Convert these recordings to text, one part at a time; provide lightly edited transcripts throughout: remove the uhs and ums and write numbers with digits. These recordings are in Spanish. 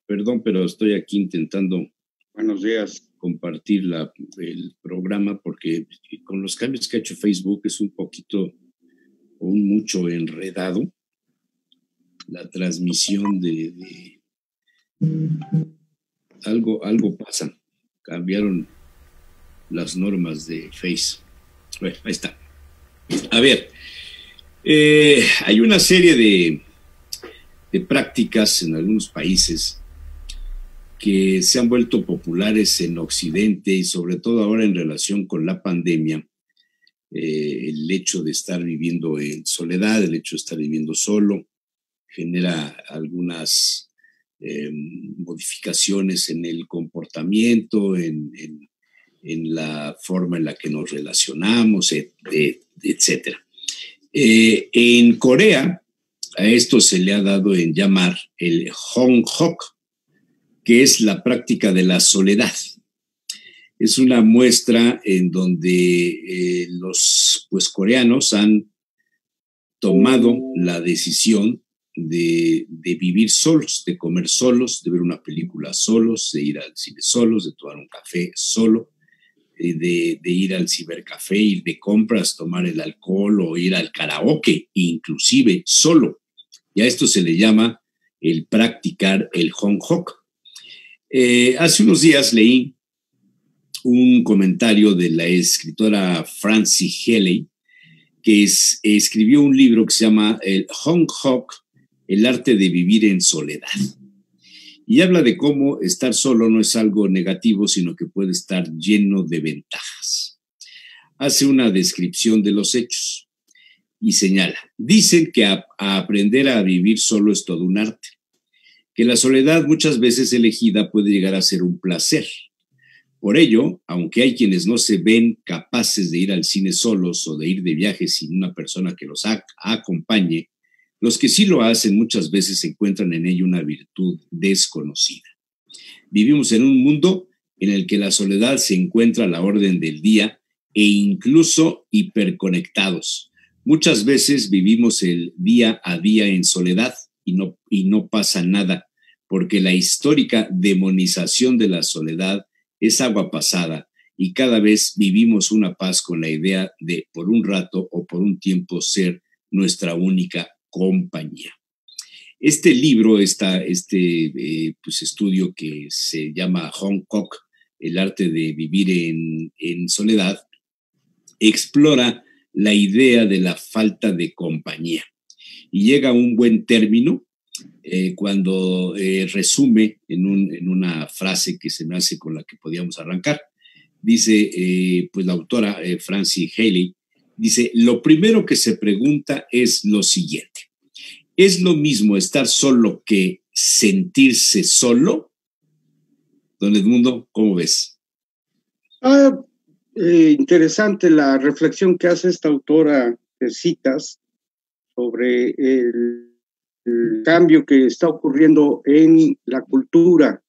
Perdón, pero estoy aquí intentando Buenos días. compartir el programa porque con los cambios que ha hecho Facebook es un poquito o un mucho enredado la transmisión de algo pasa. Cambiaron las normas de Face. Bueno, ahí está. A ver, hay una serie de prácticas en algunos países que se han vuelto populares en Occidente y sobre todo ahora en relación con la pandemia, el hecho de estar viviendo en soledad, el hecho de estar viviendo solo, genera algunas modificaciones en el comportamiento, en la forma en la que nos relacionamos, etcétera. En Corea, a esto se le ha dado en llamar el Hong-Hok, que es la práctica de la soledad. Es una muestra en donde los coreanos han tomado la decisión de vivir solos, de comer solos, de ver una película solos, de ir al cine solos, de tomar un café solo, de ir al cibercafé, ir de compras, tomar el alcohol o ir al karaoke, inclusive solo. Y a esto se le llama el practicar el Hong-Hok. Hace unos días leí un comentario de la escritora Francie Haley, que escribió un libro que se llama el Hong-Hok, el arte de vivir en soledad. Y habla de cómo estar solo no es algo negativo, sino que puede estar lleno de ventajas. Hace una descripción de los hechos y señala, dicen que aprender a vivir solo es todo un arte, que la soledad muchas veces elegida puede llegar a ser un placer. Por ello, aunque hay quienes no se ven capaces de ir al cine solos o de ir de viaje sin una persona que los acompañe, los que sí lo hacen muchas veces encuentran en ello una virtud desconocida. Vivimos en un mundo en el que la soledad se encuentra a la orden del día e incluso hiperconectados. Muchas veces vivimos el día a día en soledad y no pasa nada, porque la histórica demonización de la soledad es agua pasada y cada vez vivimos una paz con la idea de por un rato o por un tiempo ser nuestra única compañía. Este libro, estudio que se llama Hong-Hok, el arte de vivir en soledad, explora la idea de la falta de compañía y llega a un buen término cuando resume en una frase que se me hace con la que podíamos arrancar. Dice, pues la autora Francie Haley, dice, lo primero que se pregunta es lo siguiente. ¿Es lo mismo estar solo que sentirse solo? Don Edmundo, ¿cómo ves? Interesante la reflexión que hace esta autora que citas sobre el cambio que está ocurriendo en la cultura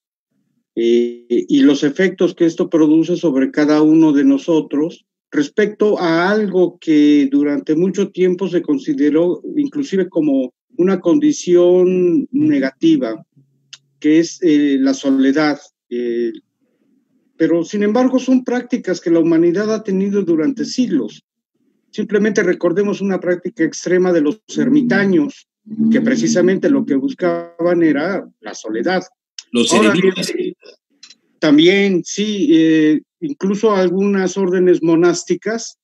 y los efectos que esto produce sobre cada uno de nosotros respecto a algo que durante mucho tiempo se consideró inclusive como una condición negativa, que es la soledad. Pero sin embargo son prácticas que la humanidad ha tenido durante siglos. Simplemente recordemos una práctica extrema de los ermitaños, que precisamente lo que buscaban era la soledad. Los eremitas. También, sí, incluso algunas órdenes monásticas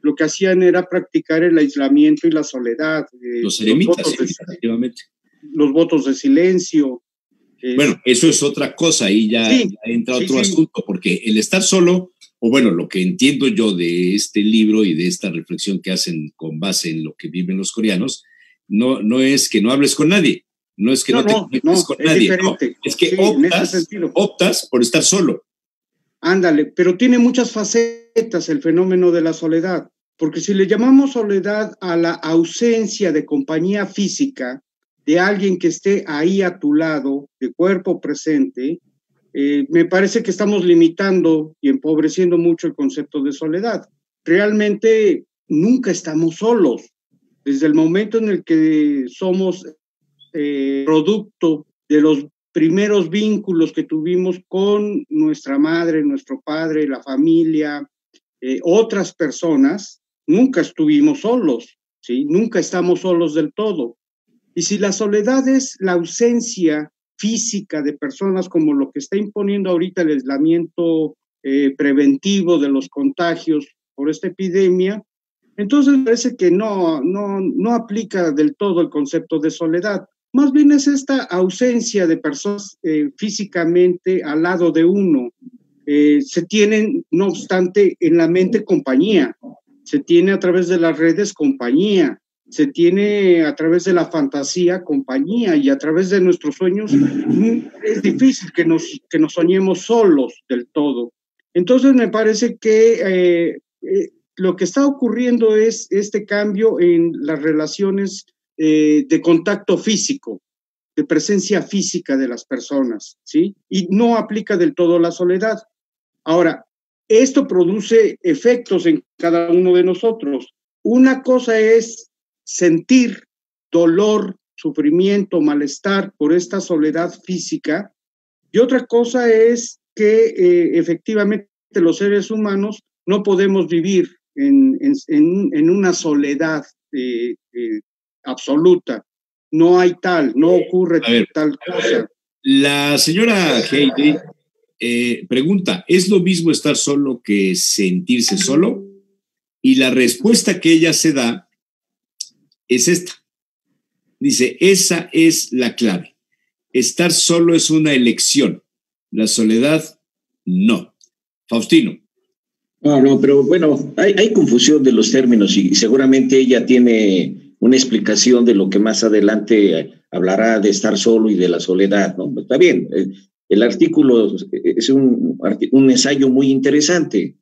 lo que hacían era practicar el aislamiento y la soledad. Los eremitas, efectivamente. Los votos de silencio. Bueno, eso es otra cosa, ahí ya entra otro asunto, porque el estar solo, o bueno, lo que entiendo yo de este libro y de esta reflexión que hacen con base en lo que viven los coreanos, no es que no hables con nadie, no es que no te conectes con nadie, no, es que optas por estar solo. Ándale, pero tiene muchas facetas el fenómeno de la soledad, porque si le llamamos soledad a la ausencia de compañía física, de alguien que esté ahí a tu lado, de cuerpo presente, me parece que estamos limitando y empobreciendo mucho el concepto de soledad. Realmente nunca estamos solos. Desde el momento en el que somos producto de los primeros vínculos que tuvimos con nuestra madre, nuestro padre, la familia, otras personas, nunca estuvimos solos, ¿sí? Nunca estamos solos del todo. Y si la soledad es la ausencia física de personas, como lo que está imponiendo ahorita el aislamiento preventivo de los contagios por esta epidemia, entonces parece que no aplica del todo el concepto de soledad. Más bien es esta ausencia de personas físicamente al lado de uno. Se tienen, no obstante, en la mente compañía, se tiene a través de las redes compañía, se tiene a través de la fantasía compañía, y a través de nuestros sueños es difícil que nos soñemos solos del todo. Entonces me parece que lo que está ocurriendo es este cambio en las relaciones de contacto físico, de presencia física de las personas, ¿sí? Y no aplica del todo la soledad. Ahora, esto produce efectos en cada uno de nosotros. Una cosa es sentir dolor, sufrimiento, malestar por esta soledad física, y otra cosa es que efectivamente los seres humanos no podemos vivir en una soledad absoluta. No hay tal, no ocurre tal cosa. La señora Heidi pregunta, ¿es lo mismo estar solo que sentirse solo? Y la respuesta que ella se da es esta. Dice, esa es la clave. Estar solo es una elección. La soledad, no. Faustino. No, pero bueno, hay confusión de los términos y seguramente ella tiene una explicación de lo que más adelante hablará de estar solo y de la soledad, ¿no? Está bien, el artículo es un ensayo muy interesante.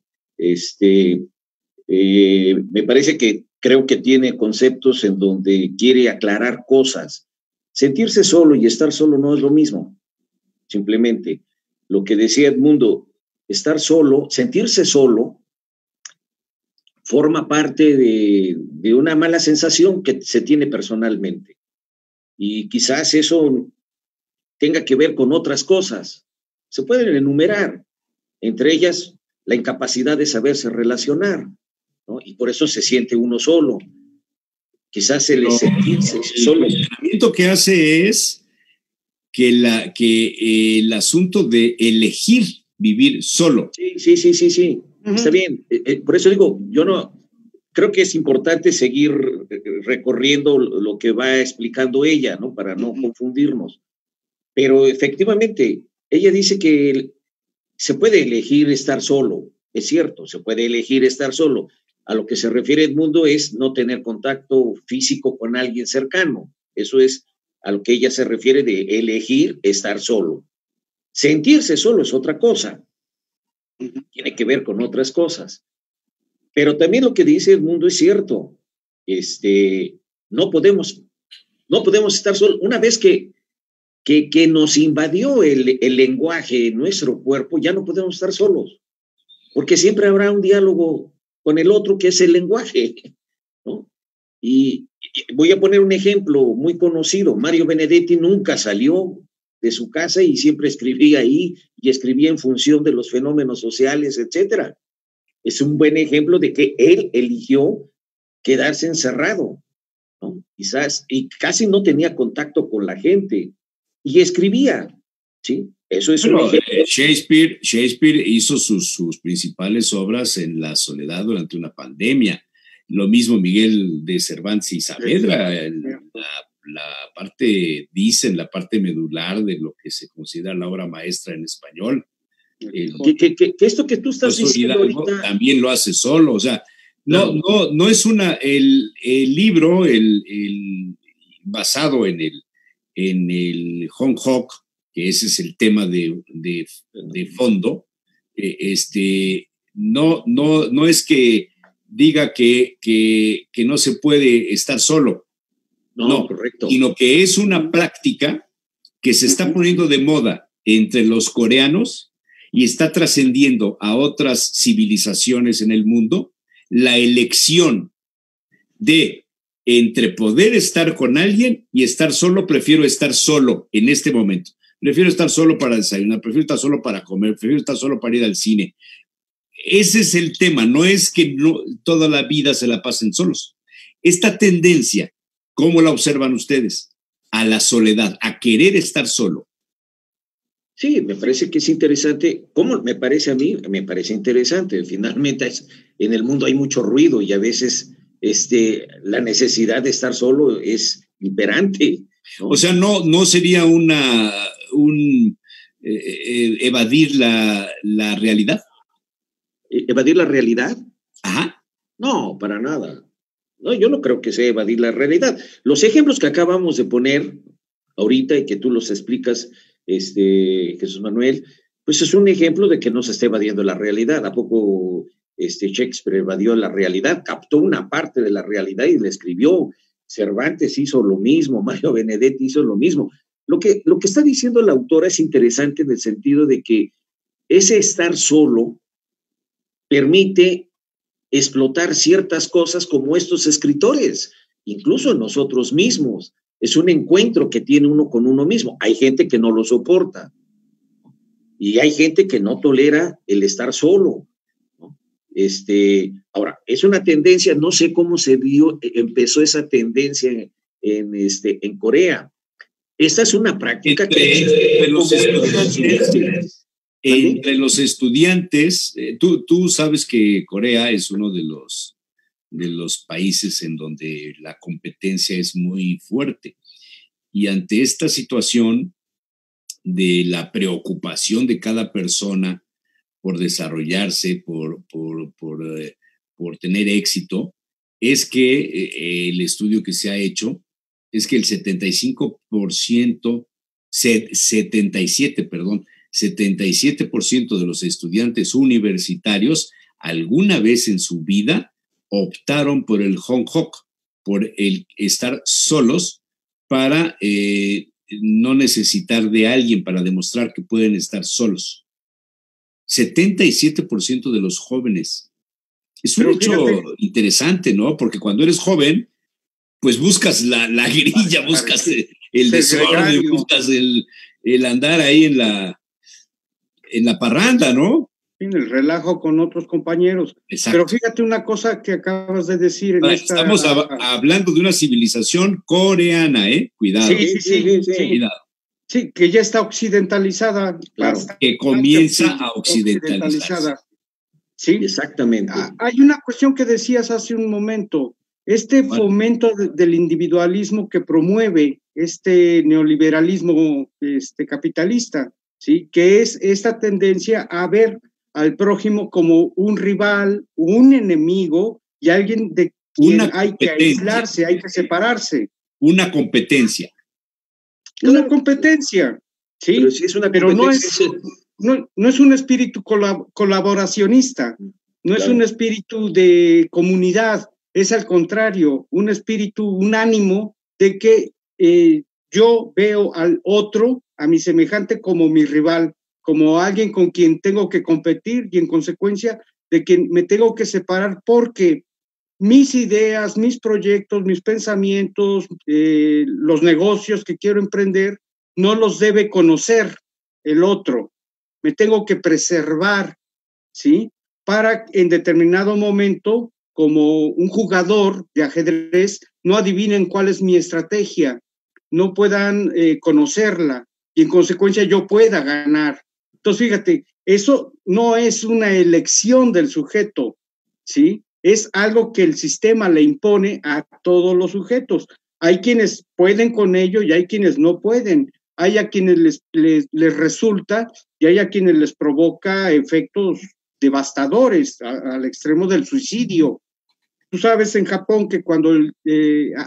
Me parece que creo que tiene conceptos en donde quiere aclarar cosas. Sentirse solo y estar solo no es lo mismo. Simplemente, lo que decía Edmundo, estar solo, sentirse solo, forma parte de una mala sensación que se tiene personalmente. Y quizás eso tenga que ver con otras cosas. Se pueden enumerar, entre ellas la incapacidad de saberse relacionar, ¿no? Y por eso se siente uno solo. Quizás se le sentirse solo. El cuestionamiento que hace es que el asunto de elegir vivir solo. Sí. Está bien. Por eso digo, yo no creo que es importante seguir recorriendo lo que va explicando ella, ¿no? Para no confundirnos. Pero efectivamente, ella dice que se puede elegir estar solo. Es cierto, se puede elegir estar solo. A lo que se refiere Edmundo es no tener contacto físico con alguien cercano. Eso es a lo que ella se refiere de elegir estar solo. Sentirse solo es otra cosa. Tiene que ver con otras cosas. Pero también lo que dice Edmundo es cierto. No podemos estar solos. Una vez que nos invadió el lenguaje en nuestro cuerpo, ya no podemos estar solos. Porque siempre habrá un diálogo con el otro que es el lenguaje, ¿no? Y voy a poner un ejemplo muy conocido. Mario Benedetti nunca salió de su casa y siempre escribía ahí y escribía en función de los fenómenos sociales, etcétera. Es un buen ejemplo de que él eligió quedarse encerrado, ¿no? Quizás, y casi no tenía contacto con la gente y escribía, ¿sí? Eso es un ejemplo. Shakespeare hizo sus principales obras en la soledad durante una pandemia. Lo mismo Miguel de Cervantes y Saavedra. La parte, dicen, la parte medular de lo que se considera la obra maestra en español. Que esto que tú estás diciendo ahorita también lo hace solo, o sea, no es el libro basado en el Hong Hok, que ese es el tema de fondo. No es que diga que no se puede estar solo. No, correcto. Sino que es una práctica que se está poniendo de moda entre los coreanos y está trascendiendo a otras civilizaciones en el mundo, la elección de entre poder estar con alguien y estar solo, prefiero estar solo en este momento. prefiero estar solo para desayunar, prefiero estar solo para comer, prefiero estar solo para ir al cine. Ese es el tema, no es que no, toda la vida se la pasen solos. Esta tendencia, ¿cómo la observan ustedes? A la soledad, a querer estar solo. Sí, me parece que es interesante. ¿Cómo me parece a mí? Me parece interesante. Finalmente en el mundo hay mucho ruido y a veces la necesidad de estar solo es imperante, ¿no? O sea, no sería evadir la realidad. ¿Evadir la realidad? Ajá. No, para nada. No, yo no creo que sea evadir la realidad. Los ejemplos que acabamos de poner ahorita y que tú los explicas, Jesús Manuel, pues es un ejemplo de que no se está evadiendo la realidad. ¿A poco Shakespeare evadió la realidad? Captó una parte de la realidad y la escribió. Cervantes hizo lo mismo, Mario Benedetti hizo lo mismo. Lo que está diciendo la autora es interesante en el sentido de que ese estar solo permite explotar ciertas cosas como estos escritores, incluso nosotros mismos. Es un encuentro que tiene uno con uno mismo. Hay gente que no lo soporta y hay gente que no tolera el estar solo, ¿no? Ahora, es una tendencia, no sé cómo empezó esa tendencia en Corea. Esta es una práctica entre los estudiantes, tú sabes que Corea es uno de los países en donde la competencia es muy fuerte. Y ante esta situación de la preocupación de cada persona por desarrollarse, por tener éxito, es que el estudio que se ha hecho es que el 77% de los estudiantes universitarios alguna vez en su vida optaron por el Honghok, por el estar solos para no necesitar de alguien para demostrar que pueden estar solos. 77% de los jóvenes. Es un hecho interesante, ¿no? Porque cuando eres joven, pues buscas la grilla, buscas el desorden, buscas el andar ahí en la parranda, ¿no? En el relajo con otros compañeros. Exacto. Pero fíjate una cosa que acabas de decir. Estamos hablando de una civilización coreana, ¿eh? Cuidado. Sí. Cuidado. Sí, que ya está occidentalizada. Claro, que comienza a occidentalizarse. Sí, exactamente. Hay una cuestión que decías hace un momento. Fomento del individualismo que promueve este neoliberalismo capitalista, ¿sí? Que es esta tendencia a ver al prójimo como un rival, un enemigo y alguien de quien hay que aislarse, hay que separarse. Una competencia. Una competencia, ¿sí? Pero sí es una competencia. Pero no es un espíritu colaboracionista, no es un espíritu de comunidad, es al contrario, un espíritu, un ánimo de que yo veo al otro, a mi semejante, como mi rival, como alguien con quien tengo que competir y en consecuencia de quien me tengo que separar porque mis ideas, mis proyectos, mis pensamientos, los negocios que quiero emprender, no los debe conocer el otro. Me tengo que preservar, ¿sí? Para en determinado momento, como un jugador de ajedrez, no adivinen cuál es mi estrategia, no puedan conocerla y en consecuencia yo pueda ganar. Entonces, fíjate, eso no es una elección del sujeto, ¿sí? Es algo que el sistema le impone a todos los sujetos. Hay quienes pueden con ello y hay quienes no pueden. Hay a quienes les resulta y hay a quienes les provoca efectos devastadores al extremo del suicidio. Tú sabes en Japón que cuando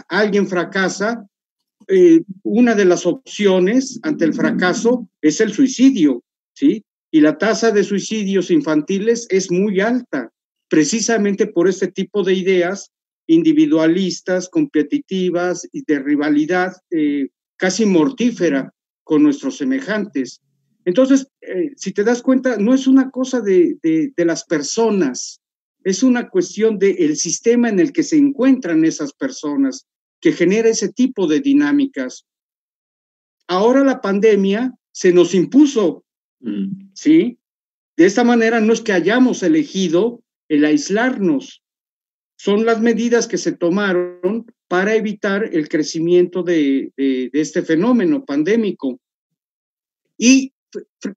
alguien fracasa, una de las opciones ante el fracaso es el suicidio, ¿sí? Y la tasa de suicidios infantiles es muy alta, precisamente por este tipo de ideas individualistas, competitivas y de rivalidad casi mortífera con nuestros semejantes. Entonces, si te das cuenta, no es una cosa de las personas, es una cuestión del sistema en el que se encuentran esas personas, que genera ese tipo de dinámicas. Ahora la pandemia se nos impuso, ¿sí? De esta manera no es que hayamos elegido el aislarnos, son las medidas que se tomaron para evitar el crecimiento de este fenómeno pandémico. Y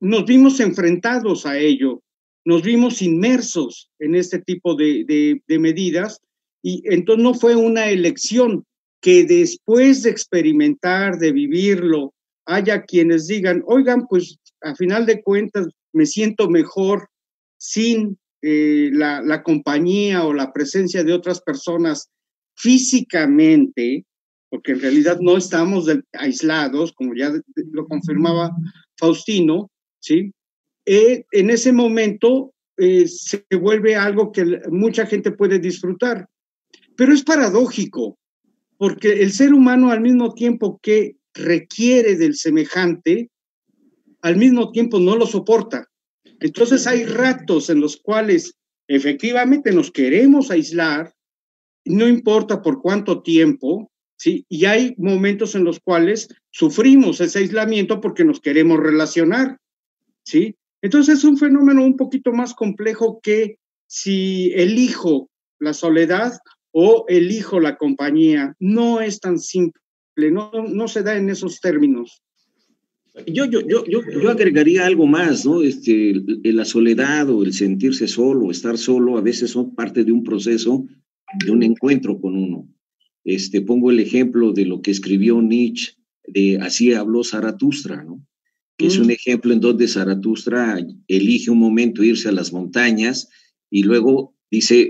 nos vimos enfrentados a ello, nos vimos inmersos en este tipo de medidas, y entonces no fue una elección que después de experimentar, de vivirlo, haya quienes digan, oigan, pues a final de cuentas me siento mejor sin la compañía o la presencia de otras personas físicamente, porque en realidad no estamos aislados, como ya lo confirmaba Faustino, ¿sí? En ese momento se vuelve algo que mucha gente puede disfrutar, pero es paradójico, porque el ser humano al mismo tiempo que requiere del semejante, al mismo tiempo no lo soporta. Entonces hay ratos en los cuales efectivamente nos queremos aislar, no importa por cuánto tiempo, ¿sí? Y hay momentos en los cuales sufrimos ese aislamiento porque nos queremos relacionar, ¿sí? Entonces es un fenómeno un poquito más complejo que si elijo la soledad o elijo la compañía. No es tan simple, no se da en esos términos. Yo agregaría algo más, ¿no? La soledad o el sentirse solo, estar solo, a veces son parte de un proceso, de un encuentro con uno. Pongo el ejemplo de lo que escribió Nietzsche, de Así habló Zaratustra, ¿no? Que es un ejemplo en donde Zaratustra elige un momento irse a las montañas y luego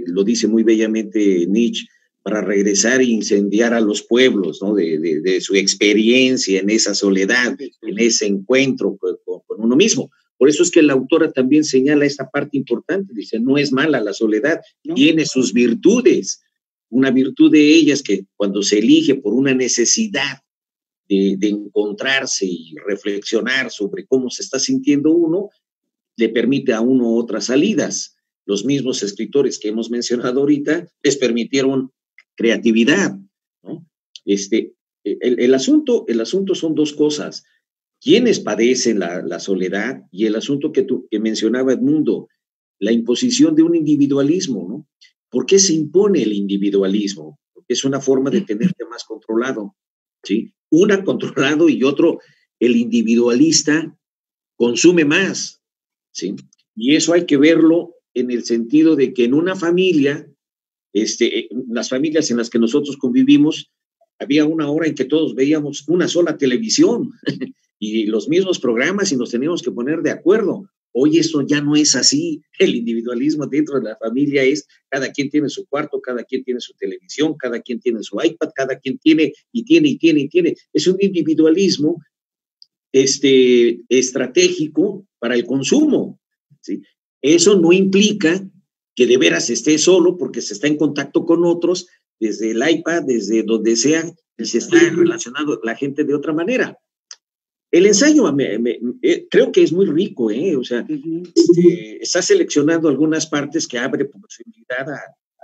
lo dice muy bellamente Nietzsche, para regresar e incendiar a los pueblos, ¿no? De su experiencia en esa soledad, en ese encuentro con uno mismo. Por eso es que la autora también señala esta parte importante, dice, no es mala la soledad, no. Tiene sus virtudes. Una virtud de ellas que cuando se elige por una necesidad de encontrarse y reflexionar sobre cómo se está sintiendo uno, le permite a uno otras salidas. Los mismos escritores que hemos mencionado ahorita les permitieron creatividad, ¿no? El asunto son dos cosas. ¿Quiénes padecen la soledad? Y el asunto que mencionaba Edmundo, la imposición de un individualismo, ¿no? ¿Por qué se impone el individualismo? Porque es una forma de tenerte más controlado, ¿sí? Una controlado y otro, el individualista consume más, ¿sí? Y eso hay que verlo en el sentido de que en una familia, las familias en las que nosotros convivimos, había una hora en que todos veíamos una sola televisión y los mismos programas y nos teníamos que poner de acuerdo. Hoy eso ya no es así. El individualismo dentro de la familia es cada quien tiene su cuarto, cada quien tiene su televisión, cada quien tiene su iPad, cada quien tiene. Es un individualismo estratégico para el consumo, ¿sí? Eso no implica que de veras esté solo porque se está en contacto con otros desde el iPad, desde donde sea, y se está relacionando la gente de otra manera. El ensayo creo que es muy rico, o sea, está seleccionando algunas partes que abre posibilidad a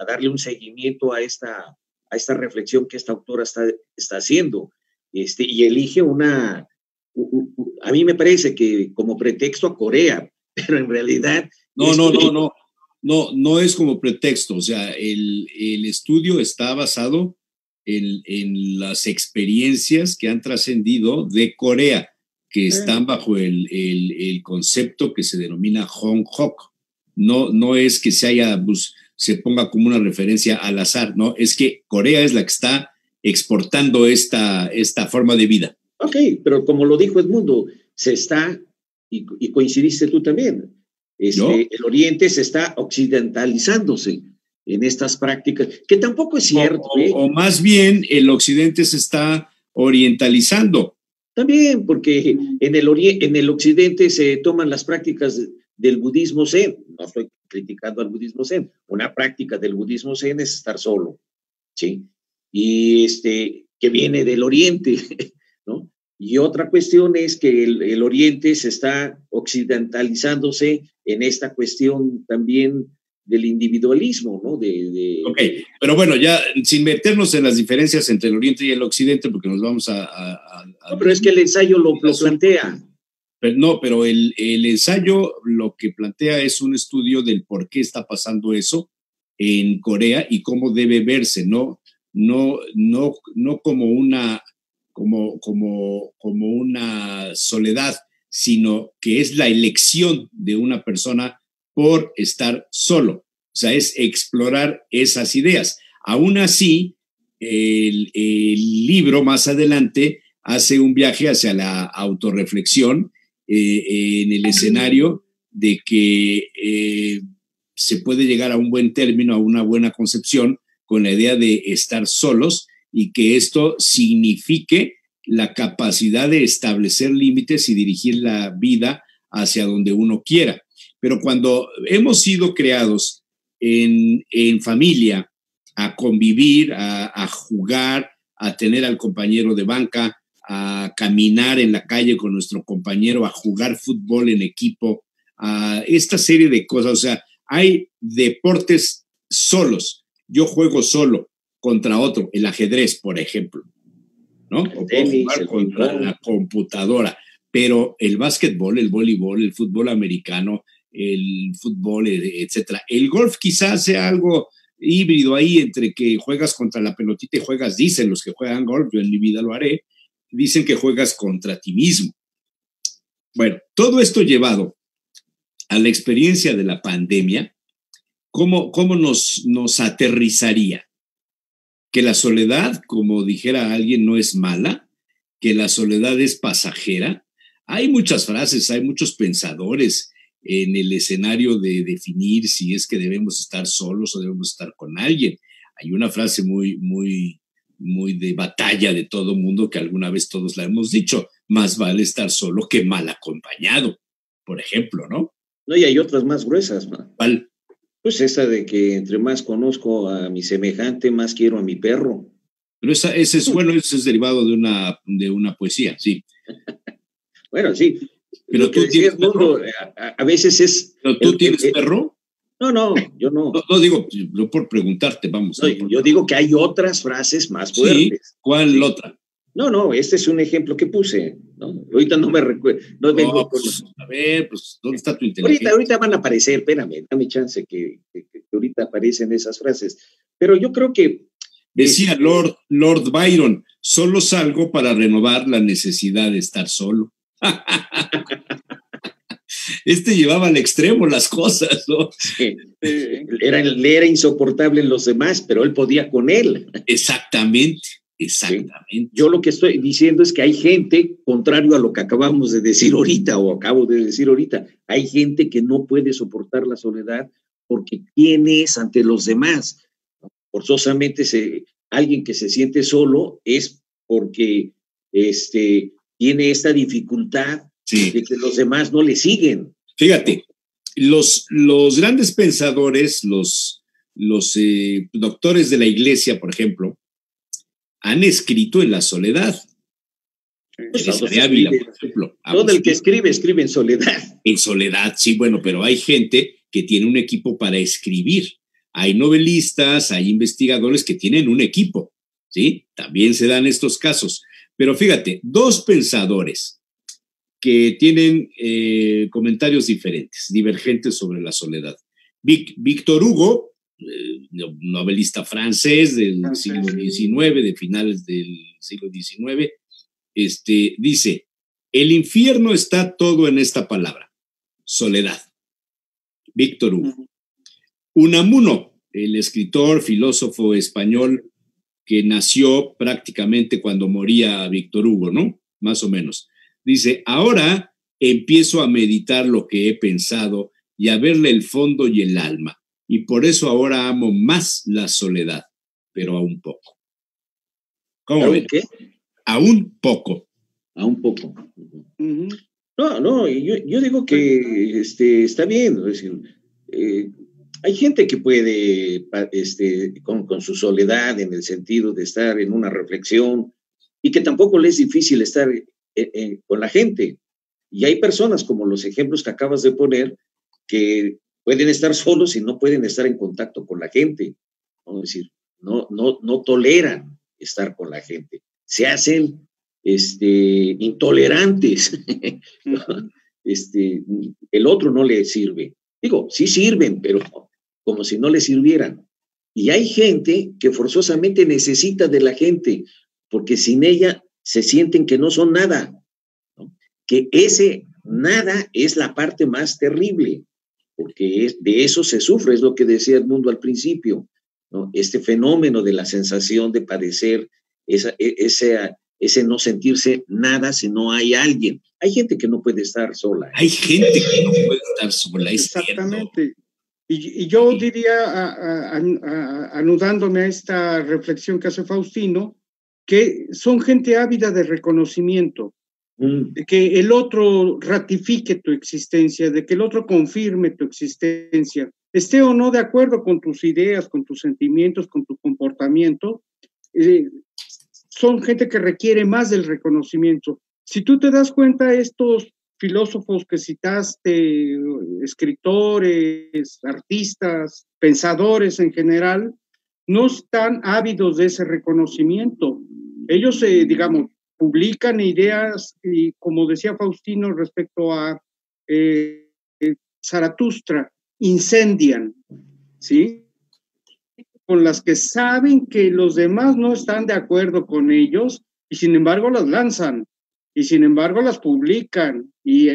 darle un seguimiento a esta reflexión que esta autora está haciendo, y elige a mí me parece que como pretexto a Corea, pero en realidad... No es como pretexto, o sea, el estudio está basado en las experiencias que han trascendido de Corea, que están bajo el concepto que se denomina Honghok. No es que se ponga como una referencia al azar, no, es que Corea es la que está exportando esta forma de vida. Ok, pero como lo dijo Edmundo, y coincidiste tú también, el Oriente se está occidentalizándose en estas prácticas, que tampoco es cierto. O más bien el Occidente se está orientalizando. También, porque en el Occidente se toman las prácticas del budismo zen. No estoy criticando al budismo zen. Una práctica del budismo zen es estar solo, ¿sí? Y que viene del Oriente, ¿no? Y otra cuestión es que el Oriente se está occidentalizándose en esta cuestión también del individualismo, ¿no? Ok, pero bueno, ya sin meternos en las diferencias entre el Oriente y el Occidente, porque nos vamos No, pero es que el ensayo lo plantea. Pero no, pero el ensayo lo que plantea es un estudio del por qué está pasando eso en Corea y cómo debe verse, no como una soledad, sino que es la elección de una persona por estar solo. O sea, es explorar esas ideas. Aún así, el libro más adelante hace un viaje hacia la autorreflexión en el escenario de que se puede llegar a un buen término, a una buena concepción, con la idea de estar solos y que esto signifique la capacidad de establecer límites y dirigir la vida hacia donde uno quiera. Pero cuando hemos sido creados en familia, a convivir, a jugar, a tener al compañero de banca, a caminar en la calle con nuestro compañero, a jugar fútbol en equipo, a esta serie de cosas. O sea, hay deportes solos. Yo juego solo contra otro, el ajedrez, por ejemplo, ¿no? O puedo jugar contra la computadora. Pero el básquetbol, el voleibol, el fútbol americano, el fútbol, etcétera. El golf quizás sea algo híbrido ahí entre que juegas contra la pelotita y juegas, dicen los que juegan golf, yo en mi vida lo haré, dicen que juegas contra ti mismo. Bueno, todo esto llevado a la experiencia de la pandemia, ¿cómo nos aterrizaría? Que la soledad, como dijera alguien, no es mala, que la soledad es pasajera. Hay muchas frases, hay muchos pensadores en el escenario de definir si es que debemos estar solos o debemos estar con alguien. Hay una frase muy de batalla de todo mundo que alguna vez todos la hemos dicho: más vale estar solo que mal acompañado, por ejemplo, ¿no? No, y hay otras más gruesas, ¿no? ¿Cuál? Pues esa de que entre más conozco a mi semejante, más quiero a mi perro. Pero ese es derivado de una poesía, sí. Bueno, sí. Pero lo que decía Edmundo, a veces es... ¿Pero tú tienes perro? No, yo no. No digo, por preguntarte, vamos. No, yo digo que hay otras frases más fuertes. Sí, ¿cuál otra? No, este es un ejemplo que puse, ¿no? Ahorita no me recuerdo. A ver, pues, ¿dónde está tu inteligencia? Ahorita van a aparecer, espérame, dame chance que ahorita aparecen esas frases. Pero yo creo que... Decía Lord Byron, solo salgo para renovar la necesidad de estar solo. Llevaba al extremo las cosas, ¿no? Sí. Era insoportable en los demás, pero él podía con él. Exactamente. ¿Sí? Yo lo que estoy diciendo es que hay gente, contrario a lo que acabamos de decir ahorita o acabo de decir ahorita, hay gente que no puede soportar la soledad porque ¿quién es ante los demás? Forzosamente alguien que se siente solo es porque tiene esta dificultad de que los demás no le siguen. Fíjate, los grandes pensadores, los doctores de la iglesia, por ejemplo, han escrito en la soledad. Ávila, por ejemplo. Todo el que escribe en soledad. En soledad, sí, bueno, pero hay gente que tiene un equipo para escribir. Hay novelistas, hay investigadores que tienen un equipo, ¿sí? También se dan estos casos. Pero fíjate, dos pensadores que tienen comentarios diferentes, divergentes sobre la soledad. Víctor Hugo, novelista francés del siglo XIX, de finales del siglo XIX, dice: el infierno está todo en esta palabra, soledad. Víctor Hugo. Unamuno, el escritor, filósofo español que nació prácticamente cuando moría Víctor Hugo, ¿no? Más o menos. Dice: ahora empiezo a meditar lo que he pensado y a verle el fondo y el alma. Y por eso ahora amo más la soledad, pero a un poco. ¿Cómo ven? ¿Qué? A un poco. A un poco. Uh-huh. No, yo digo que está bien. Es decir, hay gente que puede, con su soledad, en el sentido de estar en una reflexión, y que tampoco le es difícil estar con la gente. Y hay personas, como los ejemplos que acabas de poner, que pueden estar solos y no pueden estar en contacto con la gente, ¿no? Es decir, no toleran estar con la gente. Se hacen intolerantes. El otro no le sirve. Digo, sí sirven, pero como si no le sirvieran. Y hay gente que forzosamente necesita de la gente, porque sin ella se sienten que no son nada, ¿no? Que ese nada es la parte más terrible, porque de eso se sufre, es lo que decía Edmundo al principio, ¿no? Este fenómeno de la sensación de padecer, ese no sentirse nada si no hay alguien. Hay gente que no puede estar sola. Hay gente que no puede estar sola, es exactamente. cierto. Y yo diría, anudándome a esta reflexión que hace Faustino, que son gente ávida de reconocimiento, de que el otro ratifique tu existencia, de que el otro confirme tu existencia, esté o no de acuerdo con tus ideas, con tus sentimientos, con tu comportamiento. Son gente que requiere más del reconocimiento. Si tú te das cuenta, estos filósofos que citaste, escritores, artistas, pensadores en general, no están ávidos de ese reconocimiento. Ellos, digamos, publican ideas y, como decía Faustino respecto a Zaratustra, incendian, ¿sí? Con las que saben que los demás no están de acuerdo con ellos y sin embargo las lanzan. Y sin embargo las publican y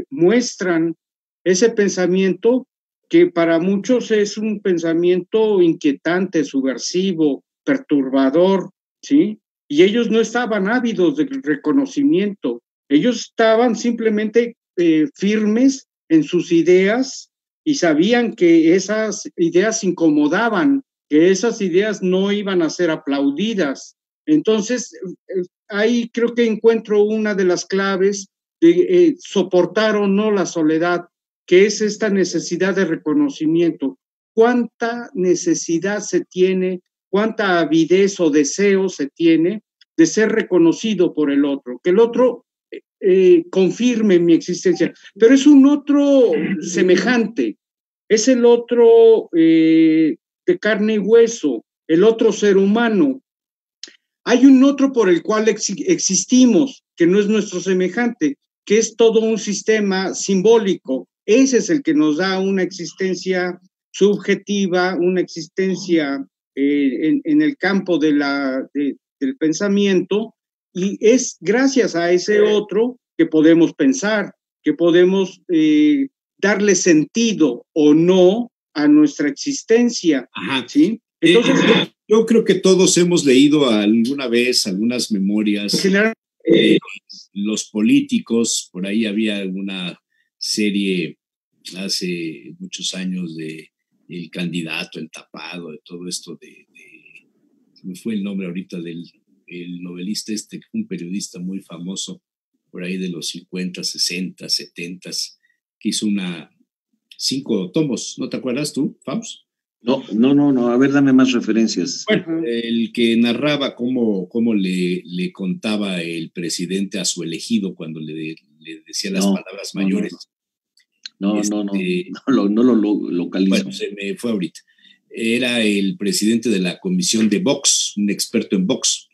muestran ese pensamiento que para muchos es un pensamiento inquietante, subversivo, perturbador, ¿sí? Y ellos no estaban ávidos de reconocimiento, ellos estaban simplemente firmes en sus ideas y sabían que esas ideas incomodaban, que esas ideas no iban a ser aplaudidas. Entonces, ahí creo que encuentro una de las claves de soportar o no la soledad, que es esta necesidad de reconocimiento. ¿Cuánta necesidad se tiene, cuánta avidez o deseo se tiene de ser reconocido por el otro? Que el otro confirme mi existencia, pero es un otro semejante, es el otro de carne y hueso, el otro ser humano. Hay un otro por el cual existimos, que no es nuestro semejante, que es todo un sistema simbólico. Ese es el que nos da una existencia subjetiva, una existencia en el campo del pensamiento, y es gracias a ese otro que podemos pensar, que podemos darle sentido o no a nuestra existencia. Ajá. ¿Sí? Entonces, yo creo que todos hemos leído alguna vez algunas memorias. Los políticos, por ahí había alguna serie hace muchos años de El Candidato, El Tapado, de todo esto me fue el nombre ahorita del el novelista un periodista muy famoso por ahí de los 50, 60, 70, que hizo 5 tomos, ¿no te acuerdas tú, Faust? No, a ver, dame más referencias. Bueno, el que narraba cómo le contaba el presidente a su elegido cuando le decía las palabras mayores. No lo localizo. Bueno, se me fue ahorita. Era el presidente de la comisión de box, un experto en box,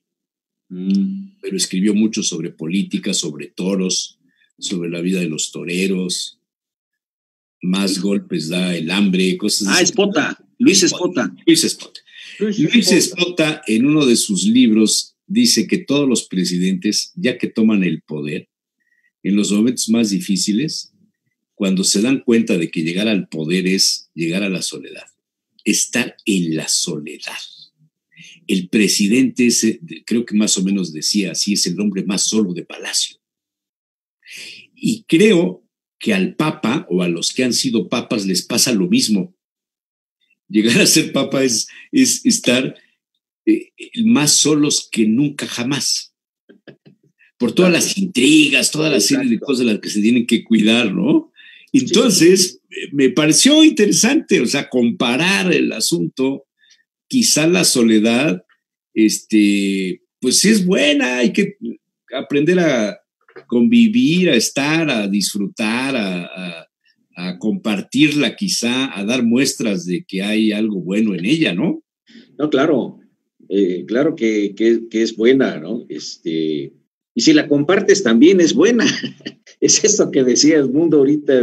pero escribió mucho sobre política, sobre toros, sobre la vida de los toreros. Más golpes da el hambre, cosas así. Espota. Luis Espota. Luis Espota, en uno de sus libros, dice que todos los presidentes, ya que toman el poder, en los momentos más difíciles, cuando se dan cuenta de que llegar al poder es llegar a la soledad, estar en la soledad. El presidente, creo que más o menos decía así, es el hombre más solo de palacio. Y creo que al papa o a los que han sido papas les pasa lo mismo. Llegar a ser papa es estar más solos que nunca jamás. Por todas las intrigas, toda la serie de cosas de las que se tienen que cuidar, ¿no? Entonces, me pareció interesante, o sea, comparar el asunto. Quizá la soledad, pues es buena, hay que aprender a convivir, a estar, a disfrutar, a compartirla quizá, a dar muestras de que hay algo bueno en ella, ¿no? No, claro. Claro que es buena, ¿no? Y si la compartes también es buena. Es esto que decía Edmundo ahorita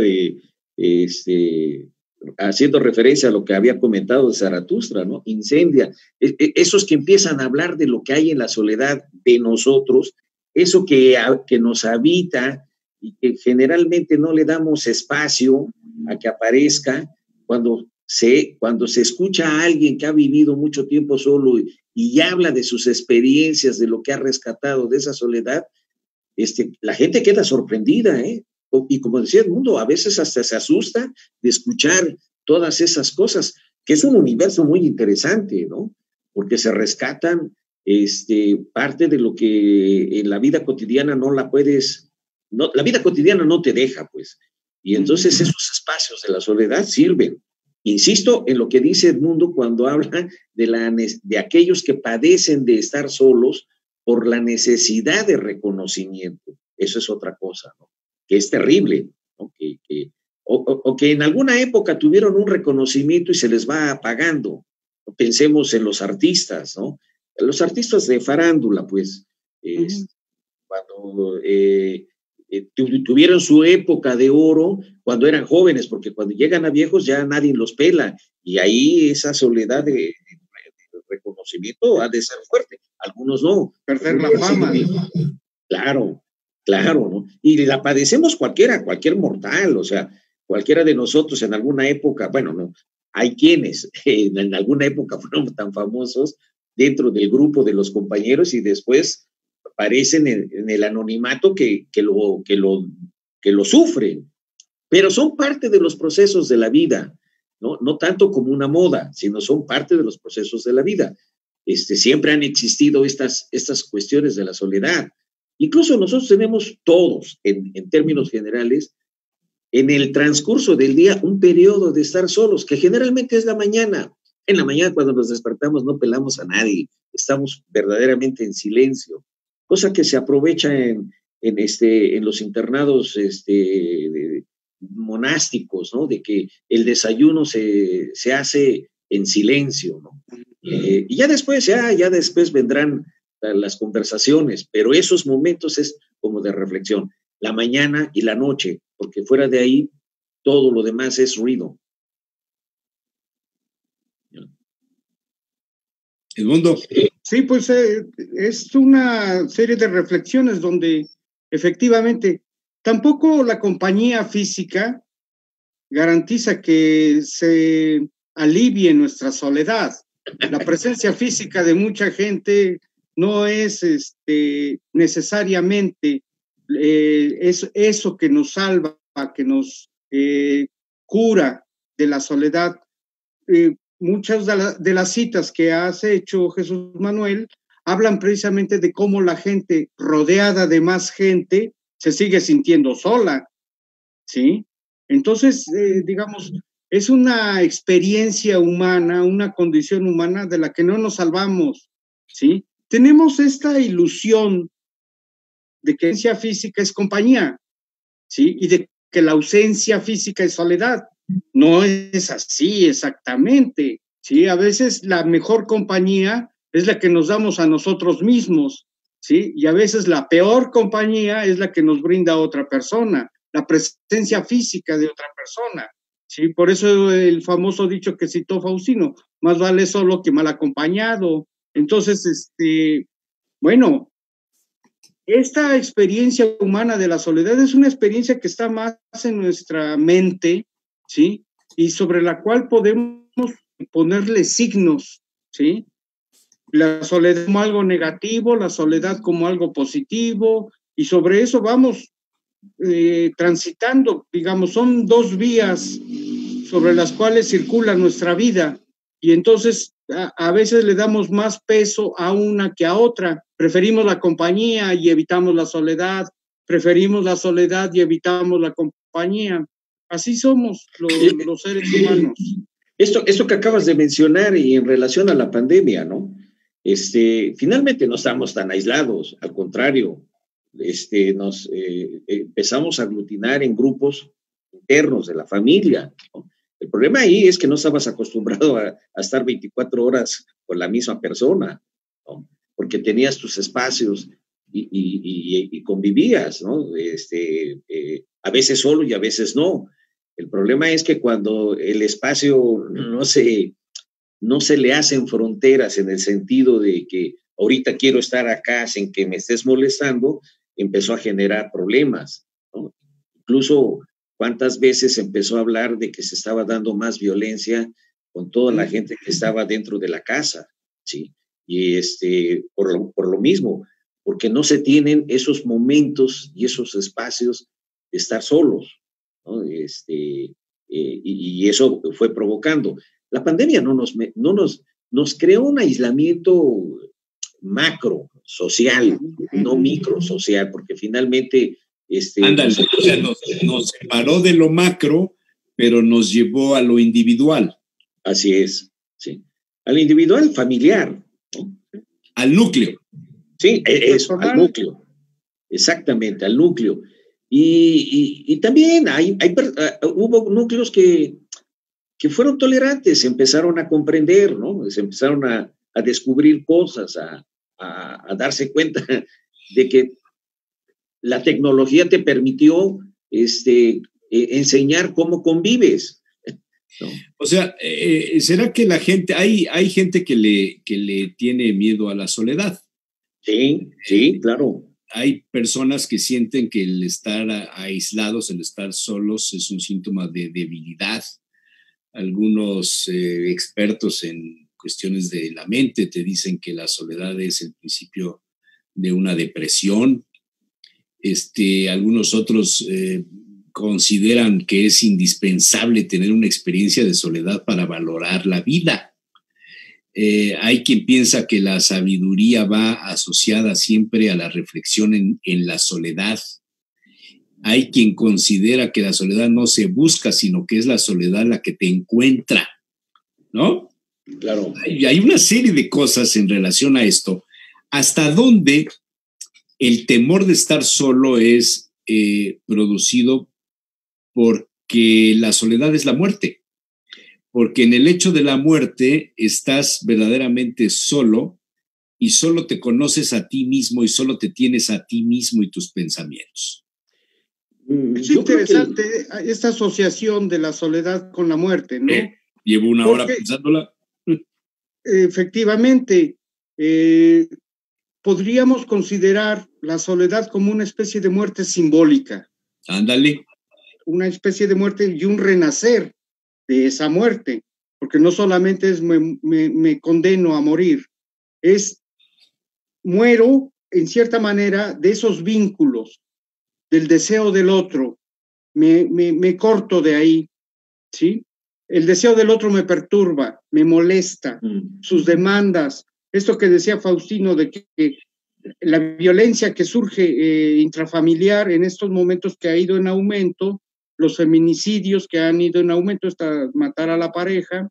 haciendo referencia a lo que había comentado Zaratustra, ¿no? Incendia. Esos que empiezan a hablar de lo que hay en la soledad de nosotros, eso que nos habita y que generalmente no le damos espacio a que aparezca cuando se escucha a alguien que ha vivido mucho tiempo solo y habla de sus experiencias, de lo que ha rescatado de esa soledad, la gente queda sorprendida, ¿eh? Y como decía Edmundo, a veces hasta se asusta de escuchar todas esas cosas, que es un universo muy interesante, ¿no? Porque se rescatan parte de lo que en la vida cotidiana no la puedes, no, la vida cotidiana no te deja, pues. Y entonces esos espacios de la soledad sirven. Insisto en lo que dice Edmundo cuando habla de aquellos que padecen de estar solos por la necesidad de reconocimiento. Eso es otra cosa, ¿no? Que es terrible, ¿no? O que en alguna época tuvieron un reconocimiento y se les va apagando. Pensemos en los artistas, ¿no? Los artistas de farándula, pues, cuando tuvieron su época de oro cuando eran jóvenes, porque cuando llegan a viejos ya nadie los pela, y ahí esa soledad de reconocimiento ha de ser fuerte. Algunos no. Perder la fama. Claro, ¿no? Y la padecemos cualquier mortal, o sea, cualquiera de nosotros en alguna época, bueno, no, hay quienes en alguna época fueron tan famosos dentro del grupo de los compañeros y después aparecen en el anonimato que lo sufren, pero son parte de los procesos de la vida, ¿no? No tanto como una moda, sino son parte de los procesos de la vida. Siempre han existido estas cuestiones de la soledad. Incluso nosotros tenemos todos, en términos generales, en el transcurso del día, un periodo de estar solos, que generalmente es la mañana. En la mañana, cuando nos despertamos, no pelamos a nadie, estamos verdaderamente en silencio, cosa que se aprovecha en los internados monásticos, ¿no? De que el desayuno se hace en silencio, ¿no? Y ya después vendrán las conversaciones, pero esos momentos es como de reflexión, la mañana y la noche, porque fuera de ahí todo lo demás es ruido. Edmundo. Sí, pues es una serie de reflexiones donde efectivamente tampoco la compañía física garantiza que se alivie nuestra soledad. La presencia física de mucha gente no es necesariamente es eso que nos salva, que nos cura de la soledad. Muchas de las citas que has hecho, Jesús Manuel, hablan precisamente de cómo la gente rodeada de más gente se sigue sintiendo sola, ¿sí? Entonces, digamos, es una experiencia humana, una condición humana de la que no nos salvamos, ¿sí? Tenemos esta ilusión de que la ausencia física es compañía, ¿sí? Y de que la ausencia física es soledad. No es así exactamente, ¿sí? A veces la mejor compañía es la que nos damos a nosotros mismos, ¿sí? Y a veces la peor compañía es la que nos brinda otra persona, la presencia física de otra persona, ¿sí? Por eso el famoso dicho que citó Faustino, más vale solo que mal acompañado. Entonces, bueno, esta experiencia humana de la soledad es una experiencia que está más en nuestra mente, ¿sí? Y sobre la cual podemos ponerle signos, ¿sí? La soledad como algo negativo, la soledad como algo positivo, y sobre eso vamos transitando, digamos, son dos vías sobre las cuales circula nuestra vida, y entonces a veces le damos más peso a una que a otra. Preferimos la compañía y evitamos la soledad, preferimos la soledad y evitamos la compañía. Así somos los seres humanos. Esto que acabas de mencionar y en relación a la pandemia, ¿no? Finalmente no estamos tan aislados, al contrario, nos empezamos a aglutinar en grupos internos de la familia, ¿no? El problema ahí es que no estabas acostumbrado a estar 24 horas con la misma persona, porque tenías tus espacios y convivías, ¿no? A veces solo y a veces no. El problema es que cuando el espacio no se le hacen fronteras en el sentido de que ahorita quiero estar acá sin que me estés molestando, empezó a generar problemas, ¿no? Incluso cuántas veces empezó a hablar de que se estaba dando más violencia con toda la gente que estaba dentro de la casa, ¿sí? Y por lo mismo, porque no se tienen esos momentos y esos espacios de estar solos, ¿no? Y eso fue provocando. La pandemia nos creó un aislamiento macro social, no micro social, porque finalmente Ándale, o sea, nos separó de lo macro, pero nos llevó a lo individual. Así es, sí. Al individual familiar, ¿no? Al núcleo. Sí, eso, al núcleo. Exactamente, al núcleo. Y también hubo núcleos que fueron tolerantes, empezaron a comprender, ¿no? Se empezaron a descubrir cosas, a darse cuenta de que la tecnología te permitió enseñar cómo convives, ¿no? O sea, ¿será que la gente, hay gente que le tiene miedo a la soledad? Sí, claro. Hay personas que sienten que el estar aislados, el estar solos es un síntoma de debilidad. Algunos expertos en cuestiones de la mente te dicen que la soledad es el principio de una depresión. Algunos otros consideran que es indispensable tener una experiencia de soledad para valorar la vida. Hay quien piensa que la sabiduría va asociada siempre a la reflexión en la soledad. Hay quien considera que la soledad no se busca, sino que es la soledad la que te encuentra, ¿no? Claro. Hay una serie de cosas en relación a esto. ¿Hasta dónde el temor de estar solo es producido porque la soledad es la muerte? Porque en el hecho de la muerte estás verdaderamente solo y solo te conoces a ti mismo y solo te tienes a ti mismo y tus pensamientos. Es interesante esta asociación de la soledad con la muerte, ¿no? Llevo una hora pensándola. Efectivamente, podríamos considerar la soledad como una especie de muerte simbólica. Ándale. Una especie de muerte y un renacer de esa muerte, porque no solamente es me condeno a morir, es muero en cierta manera de esos vínculos, del deseo del otro, me corto de ahí, ¿sí? El deseo del otro me perturba, me molesta, sus demandas, esto que decía Faustino de que la violencia que surge intrafamiliar en estos momentos que ha ido en aumento, los feminicidios que han ido en aumento hasta matar a la pareja,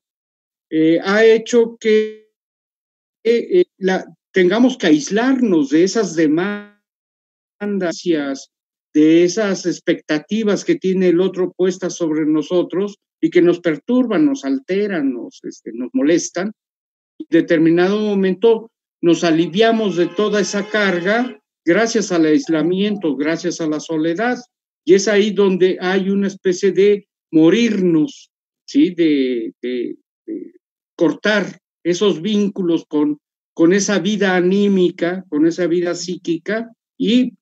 ha hecho que tengamos que aislarnos de esas demandas, de esas expectativas que tiene el otro puestas sobre nosotros y que nos perturban, nos alteran, nos molestan. En determinado momento nos aliviamos de toda esa carga gracias al aislamiento, gracias a la soledad. Y es ahí donde hay una especie de morirnos, ¿sí? De cortar esos vínculos con esa vida anímica, con esa vida psíquica y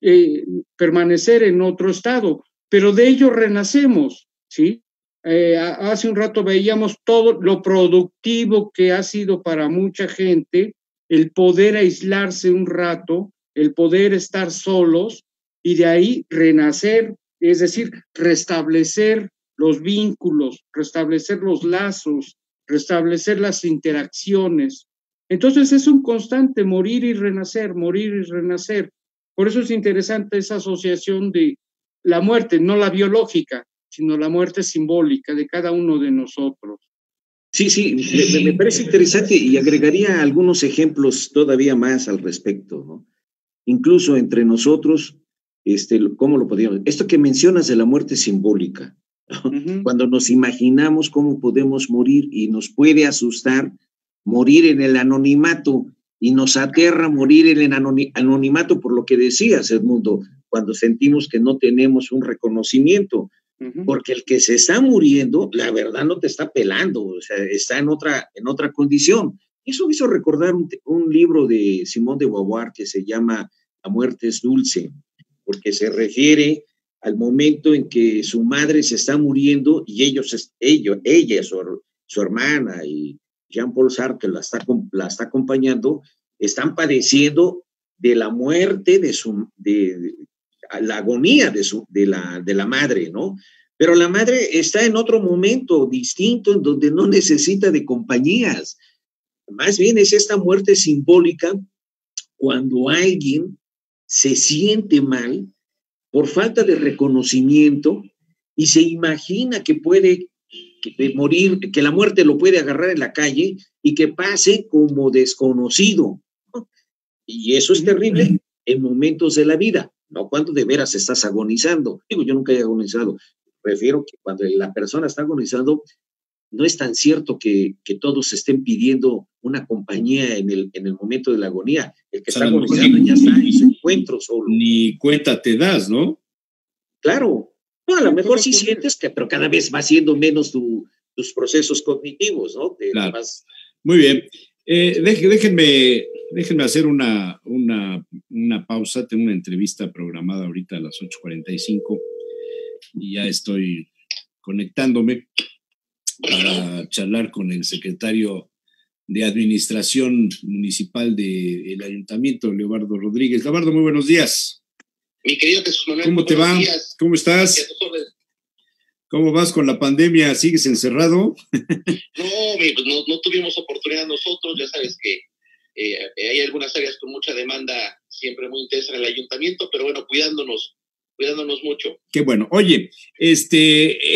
permanecer en otro estado. Pero de ello renacemos, ¿sí? Hace un rato veíamos todo lo productivo que ha sido para mucha gente el poder aislarse un rato, el poder estar solos y de ahí renacer, es decir, restablecer los vínculos, restablecer los lazos, restablecer las interacciones. Entonces es un constante morir y renacer, morir y renacer. Por eso es interesante esa asociación de la muerte, no la biológica, sino la muerte simbólica de cada uno de nosotros. Sí, me parece interesante y agregaría algunos ejemplos todavía más al respecto, ¿no? Incluso entre nosotros, ¿cómo lo podríamos? Esto que mencionas de la muerte simbólica, ¿no? Uh-huh. Cuando nos imaginamos cómo podemos morir y nos puede asustar morir en el anonimato y nos aterra morir en el anonimato por lo que decías, Edmundo, cuando sentimos que no tenemos un reconocimiento, porque el que se está muriendo, la verdad no te está pelando, o sea, está en otra condición. Eso me hizo recordar un libro de Simone de Beauvoir que se llama La muerte es dulce, porque se refiere al momento en que su madre se está muriendo y ella, su hermana y Jean-Paul Sartre la está acompañando, están padeciendo de la muerte de la agonía de la madre, ¿no? Pero la madre está en otro momento distinto, en donde no necesita de compañías. Más bien es esta muerte simbólica cuando alguien se siente mal por falta de reconocimiento y se imagina que puede morir, que la muerte lo puede agarrar en la calle y que pase como desconocido, ¿no? Y eso es terrible en momentos de la vida, no cuando de veras estás agonizando. Digo, yo nunca he agonizado. Prefiero que cuando la persona está agonizando, no es tan cierto que todos estén pidiendo una compañía en el momento de la agonía. El que está agonizando ya está en su encuentro solo. Ni cuenta te das, ¿no? Claro. No, a lo mejor sí sientes que, pero cada vez va siendo menos tus procesos cognitivos, ¿no? Claro. Muy bien. Déjenme hacer una pausa. Tengo una entrevista programada ahorita a las 8:45 y ya estoy conectándome para charlar con el secretario de Administración Municipal del Ayuntamiento, Leobardo Rodríguez. Leobardo, muy buenos días. Mi querido Jesús Manuel, ¿cómo te va? Días. ¿Cómo estás? ¿Cómo vas con la pandemia? ¿Sigues encerrado? No tuvimos oportunidad nosotros. Ya sabes que hay algunas áreas con mucha demanda siempre muy intensa en el ayuntamiento, pero bueno, cuidándonos mucho. Qué bueno. Oye, he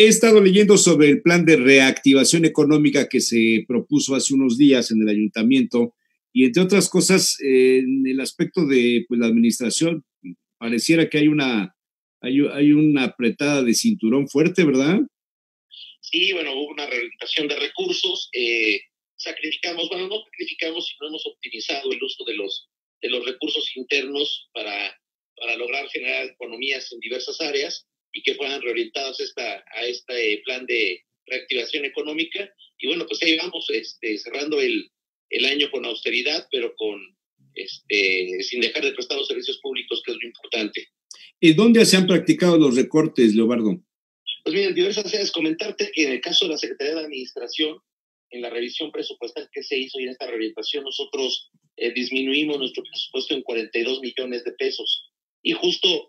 estado leyendo sobre el plan de reactivación económica que se propuso hace unos días en el ayuntamiento y entre otras cosas, en el aspecto de pues, la administración, pareciera que hay una apretada de cinturón fuerte, ¿verdad? Sí, bueno, hubo una reorientación de recursos, no sacrificamos, sino hemos optimizado el uso de los recursos internos para lograr generar economías en diversas áreas y que fueran reorientadas a este plan de reactivación económica. Y bueno, pues ahí vamos cerrando el año con austeridad, pero sin dejar de prestar los servicios públicos, que es lo importante. ¿Y dónde se han practicado los recortes, Leobardo? Pues mira, en diversas áreas, comentarte que en el caso de la Secretaría de Administración, en la revisión presupuestal que se hizo y en esta reorientación, nosotros disminuimos nuestro presupuesto en 42 millones de pesos. Y justo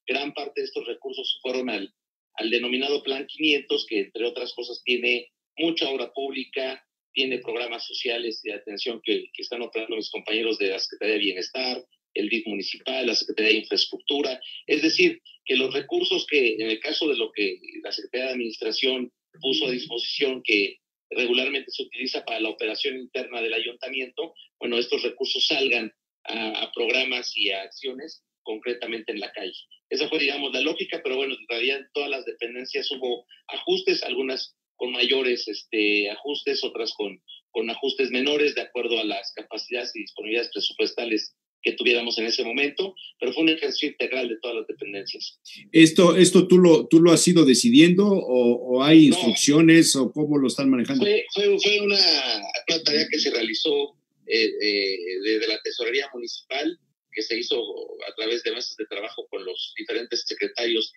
gran parte de estos recursos fueron al denominado Plan 500, que entre otras cosas tiene mucha obra pública, tiene programas sociales de atención que están operando mis compañeros de la Secretaría de Bienestar, el DIF municipal, la Secretaría de Infraestructura. Es decir, que los recursos que, en el caso de lo que la Secretaría de Administración puso a disposición, que regularmente se utiliza para la operación interna del ayuntamiento, bueno, estos recursos salgan a programas y a acciones concretamente en la calle. Esa fue, digamos, la lógica, pero bueno, en realidad en todas las dependencias hubo ajustes, algunas con mayores ajustes, otras con ajustes menores, de acuerdo a las capacidades y disponibilidades presupuestales que tuviéramos en ese momento, pero fue un ejercicio integral de todas las dependencias. ¿Esto tú lo has ido decidiendo o hay instrucciones o cómo lo están manejando? Fue una tarea que se realizó desde la Tesorería Municipal, que se hizo a través de mesas de trabajo con los diferentes secretarias,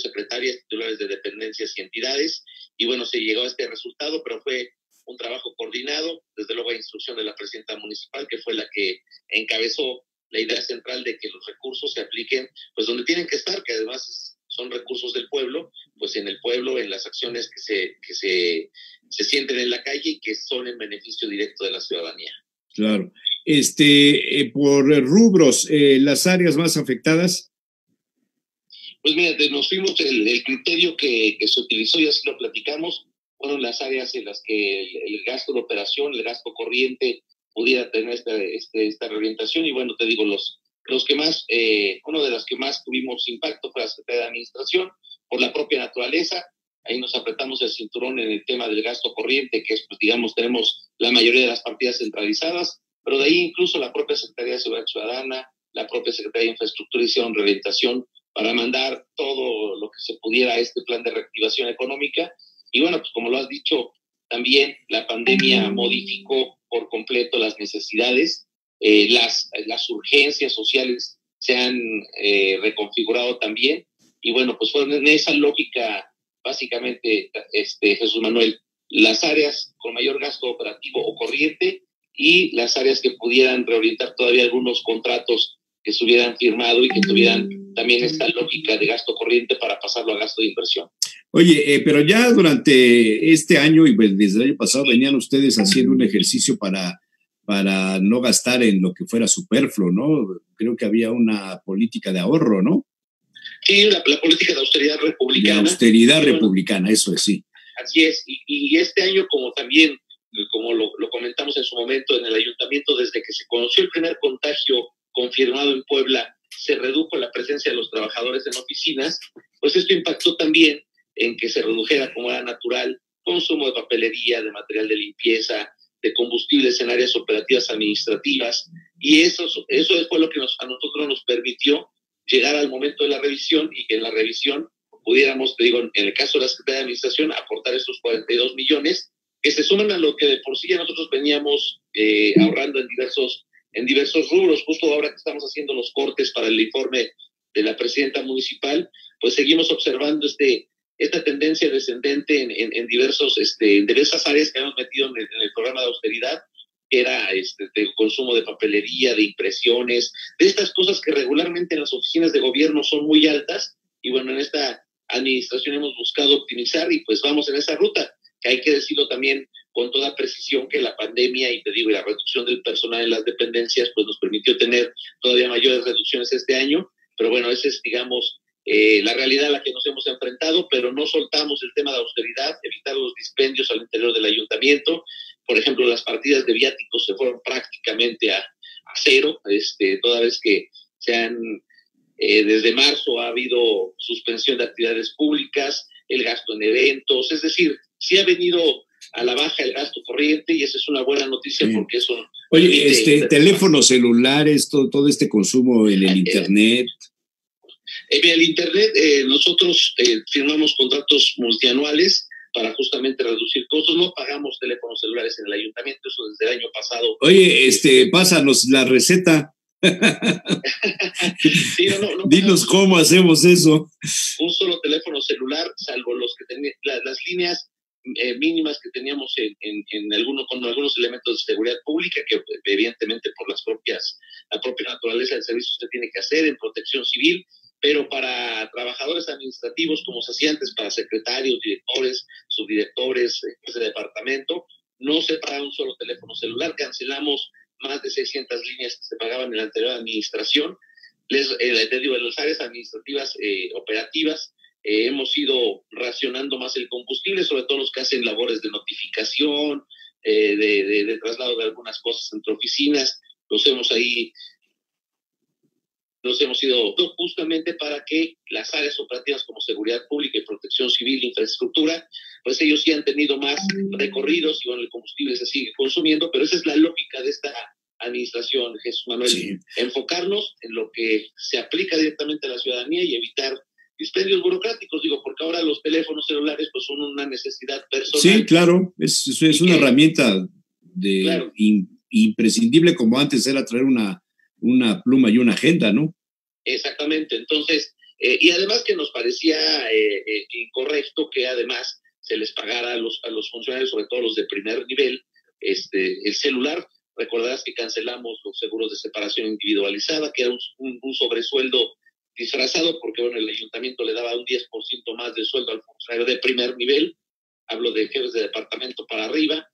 secretarias titulares de dependencias y entidades, y bueno, se llegó a este resultado, pero fue un trabajo coordinado, desde luego a instrucción de la presidenta municipal, que fue la que encabezó la idea central de que los recursos se apliquen pues donde tienen que estar, que además son recursos del pueblo, pues en el pueblo, en las acciones que se sienten en la calle y que son en beneficio directo de la ciudadanía. Claro. Por rubros, las áreas más afectadas. Pues mira, nos fuimos el criterio que se utilizó, y así lo platicamos, fueron las áreas en las que el gasto de operación, el gasto corriente pudiera tener esta reorientación. Y bueno, te digo, los que más, uno de los que más tuvimos impacto fue la Secretaría de Administración, por la propia naturaleza. Ahí nos apretamos el cinturón en el tema del gasto corriente, que es, pues digamos, tenemos la mayoría de las partidas centralizadas. pero de ahí incluso la propia Secretaría de Seguridad Ciudadana, la propia Secretaría de Infraestructura hicieron reorientación para mandar todo lo que se pudiera a este plan de reactivación económica. Y bueno, pues como lo has dicho, también la pandemia modificó por completo las necesidades, las urgencias sociales se han reconfigurado también. Y bueno, pues fue en esa lógica, básicamente, Jesús Manuel, las áreas con mayor gasto operativo o corriente y las áreas que pudieran reorientar todavía algunos contratos que se hubieran firmado y que tuvieran también esta lógica de gasto corriente para pasarlo a gasto de inversión. Oye, pero ya durante este año y desde el año pasado venían ustedes haciendo un ejercicio para no gastar en lo que fuera superfluo, ¿no? Creo que había una política de ahorro, ¿no? Sí, la política de austeridad republicana. De austeridad republicana, eso es, sí. Así es, y este año, como también, como lo comentamos en su momento en el ayuntamiento, desde que se conoció el primer contagio confirmado en Puebla, se redujo la presencia de los trabajadores en oficinas, pues esto impactó también en que se redujera, como era natural, consumo de papelería, de material de limpieza, de combustibles en áreas operativas administrativas, y eso fue lo que a nosotros nos permitió llegar al momento de la revisión y que en la revisión pudiéramos, te digo, en el caso de la Secretaría de Administración, aportar esos 42 millones que se suman a lo que de por sí ya nosotros veníamos ahorrando en diversos rubros. Justo ahora que estamos haciendo los cortes para el informe de la presidenta municipal, pues seguimos observando esta tendencia descendente en diversas áreas que hemos metido en el programa de austeridad, que era de consumo de papelería, de impresiones, de estas cosas que regularmente en las oficinas de gobierno son muy altas, y bueno, en esta administración hemos buscado optimizar y pues vamos en esa ruta, que hay que decirlo también con toda precisión que la pandemia y la reducción del personal en las dependencias pues nos permitió tener todavía mayores reducciones este año, pero bueno, esa es, digamos, la realidad a la que nos hemos enfrentado, pero no soltamos el tema de austeridad, evitar los dispendios al interior del ayuntamiento. Por ejemplo, las partidas de viáticos se fueron prácticamente a cero, toda vez que desde marzo ha habido suspensión de actividades públicas, el gasto en eventos, es decir, sí ha venido a la baja el gasto corriente y esa es una buena noticia porque eso... Oye, teléfonos celulares, todo este consumo en el Internet... En el Internet nosotros firmamos contratos multianuales para justamente reducir costos. No pagamos teléfonos celulares en el ayuntamiento, eso desde el año pasado. Oye, pásanos la receta. Sí, Dinos cómo hacemos eso. Un solo teléfono celular, salvo los que las líneas mínimas que teníamos con algunos elementos de seguridad pública, que evidentemente por la propia naturaleza del servicio se tiene que hacer en protección civil, pero para trabajadores administrativos, como se hacía antes, para secretarios, directores, subdirectores, jefes de departamento, no se paga un solo teléfono celular. Cancelamos más de 600 líneas que se pagaban en la anterior administración. En las áreas administrativas operativas hemos ido racionando más el combustible, sobre todo los que hacen labores de notificación, de traslado de algunas cosas entre oficinas. Los hemos ido justamente para que las áreas operativas como seguridad pública y protección civil, infraestructura, pues ellos sí han tenido más recorridos y bueno, el combustible se sigue consumiendo, pero esa es la lógica de esta administración, Jesús Manuel, sí. Enfocarnos en lo que se aplica directamente a la ciudadanía y evitar dispendios burocráticos, porque ahora los teléfonos celulares pues son una necesidad personal. Sí, claro, es una herramienta claro. Imprescindible, como antes era traer una pluma y una agenda, ¿no? Exactamente, entonces, y además que nos parecía incorrecto que además se les pagara a los funcionarios, sobre todo los de primer nivel, el celular. Recordarás que cancelamos los seguros de separación individualizada, que era un sobresueldo disfrazado, porque bueno, el ayuntamiento le daba un 10% más de sueldo al funcionario de primer nivel, hablo de jefes de departamento para arriba,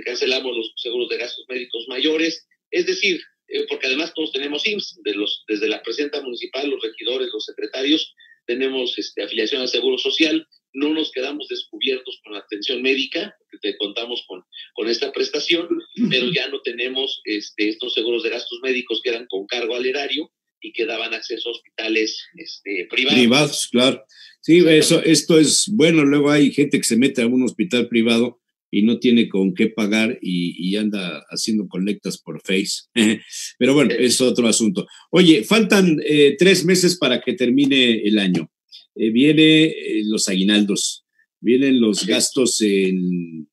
cancelamos los seguros de gastos médicos mayores, es decir, porque además todos tenemos IMSS, desde la presidenta municipal, los regidores, los secretarios, tenemos afiliación al Seguro Social, no nos quedamos descubiertos con la atención médica, porque contamos con esta prestación, pero ya no tenemos estos seguros de gastos médicos que eran con cargo al erario y que daban acceso a hospitales privados. Privados, claro. Sí, esto es bueno, luego hay gente que se mete a un hospital privado y no tiene con qué pagar y anda haciendo colectas por Face. Pero bueno, es otro asunto. Oye, faltan 3 meses para que termine el año. Viene los aguinaldos, vienen los gastos en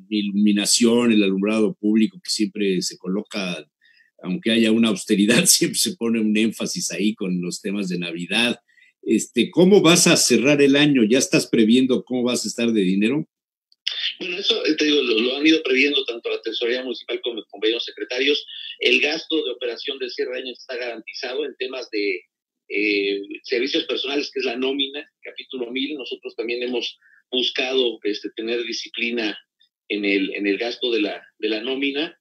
iluminación, el alumbrado público, que siempre se coloca, aunque haya una austeridad, siempre se pone un énfasis ahí con los temas de Navidad. ¿Cómo vas a cerrar el año? ¿Ya estás previendo cómo vas a estar de dinero? Bueno, eso te digo, lo han ido previendo tanto la Tesorería Municipal como los compañeros secretarios. El gasto de operación del cierre de año está garantizado en temas de servicios personales, que es la nómina, capítulo 1000. Nosotros también hemos buscado tener disciplina en el gasto de la nómina.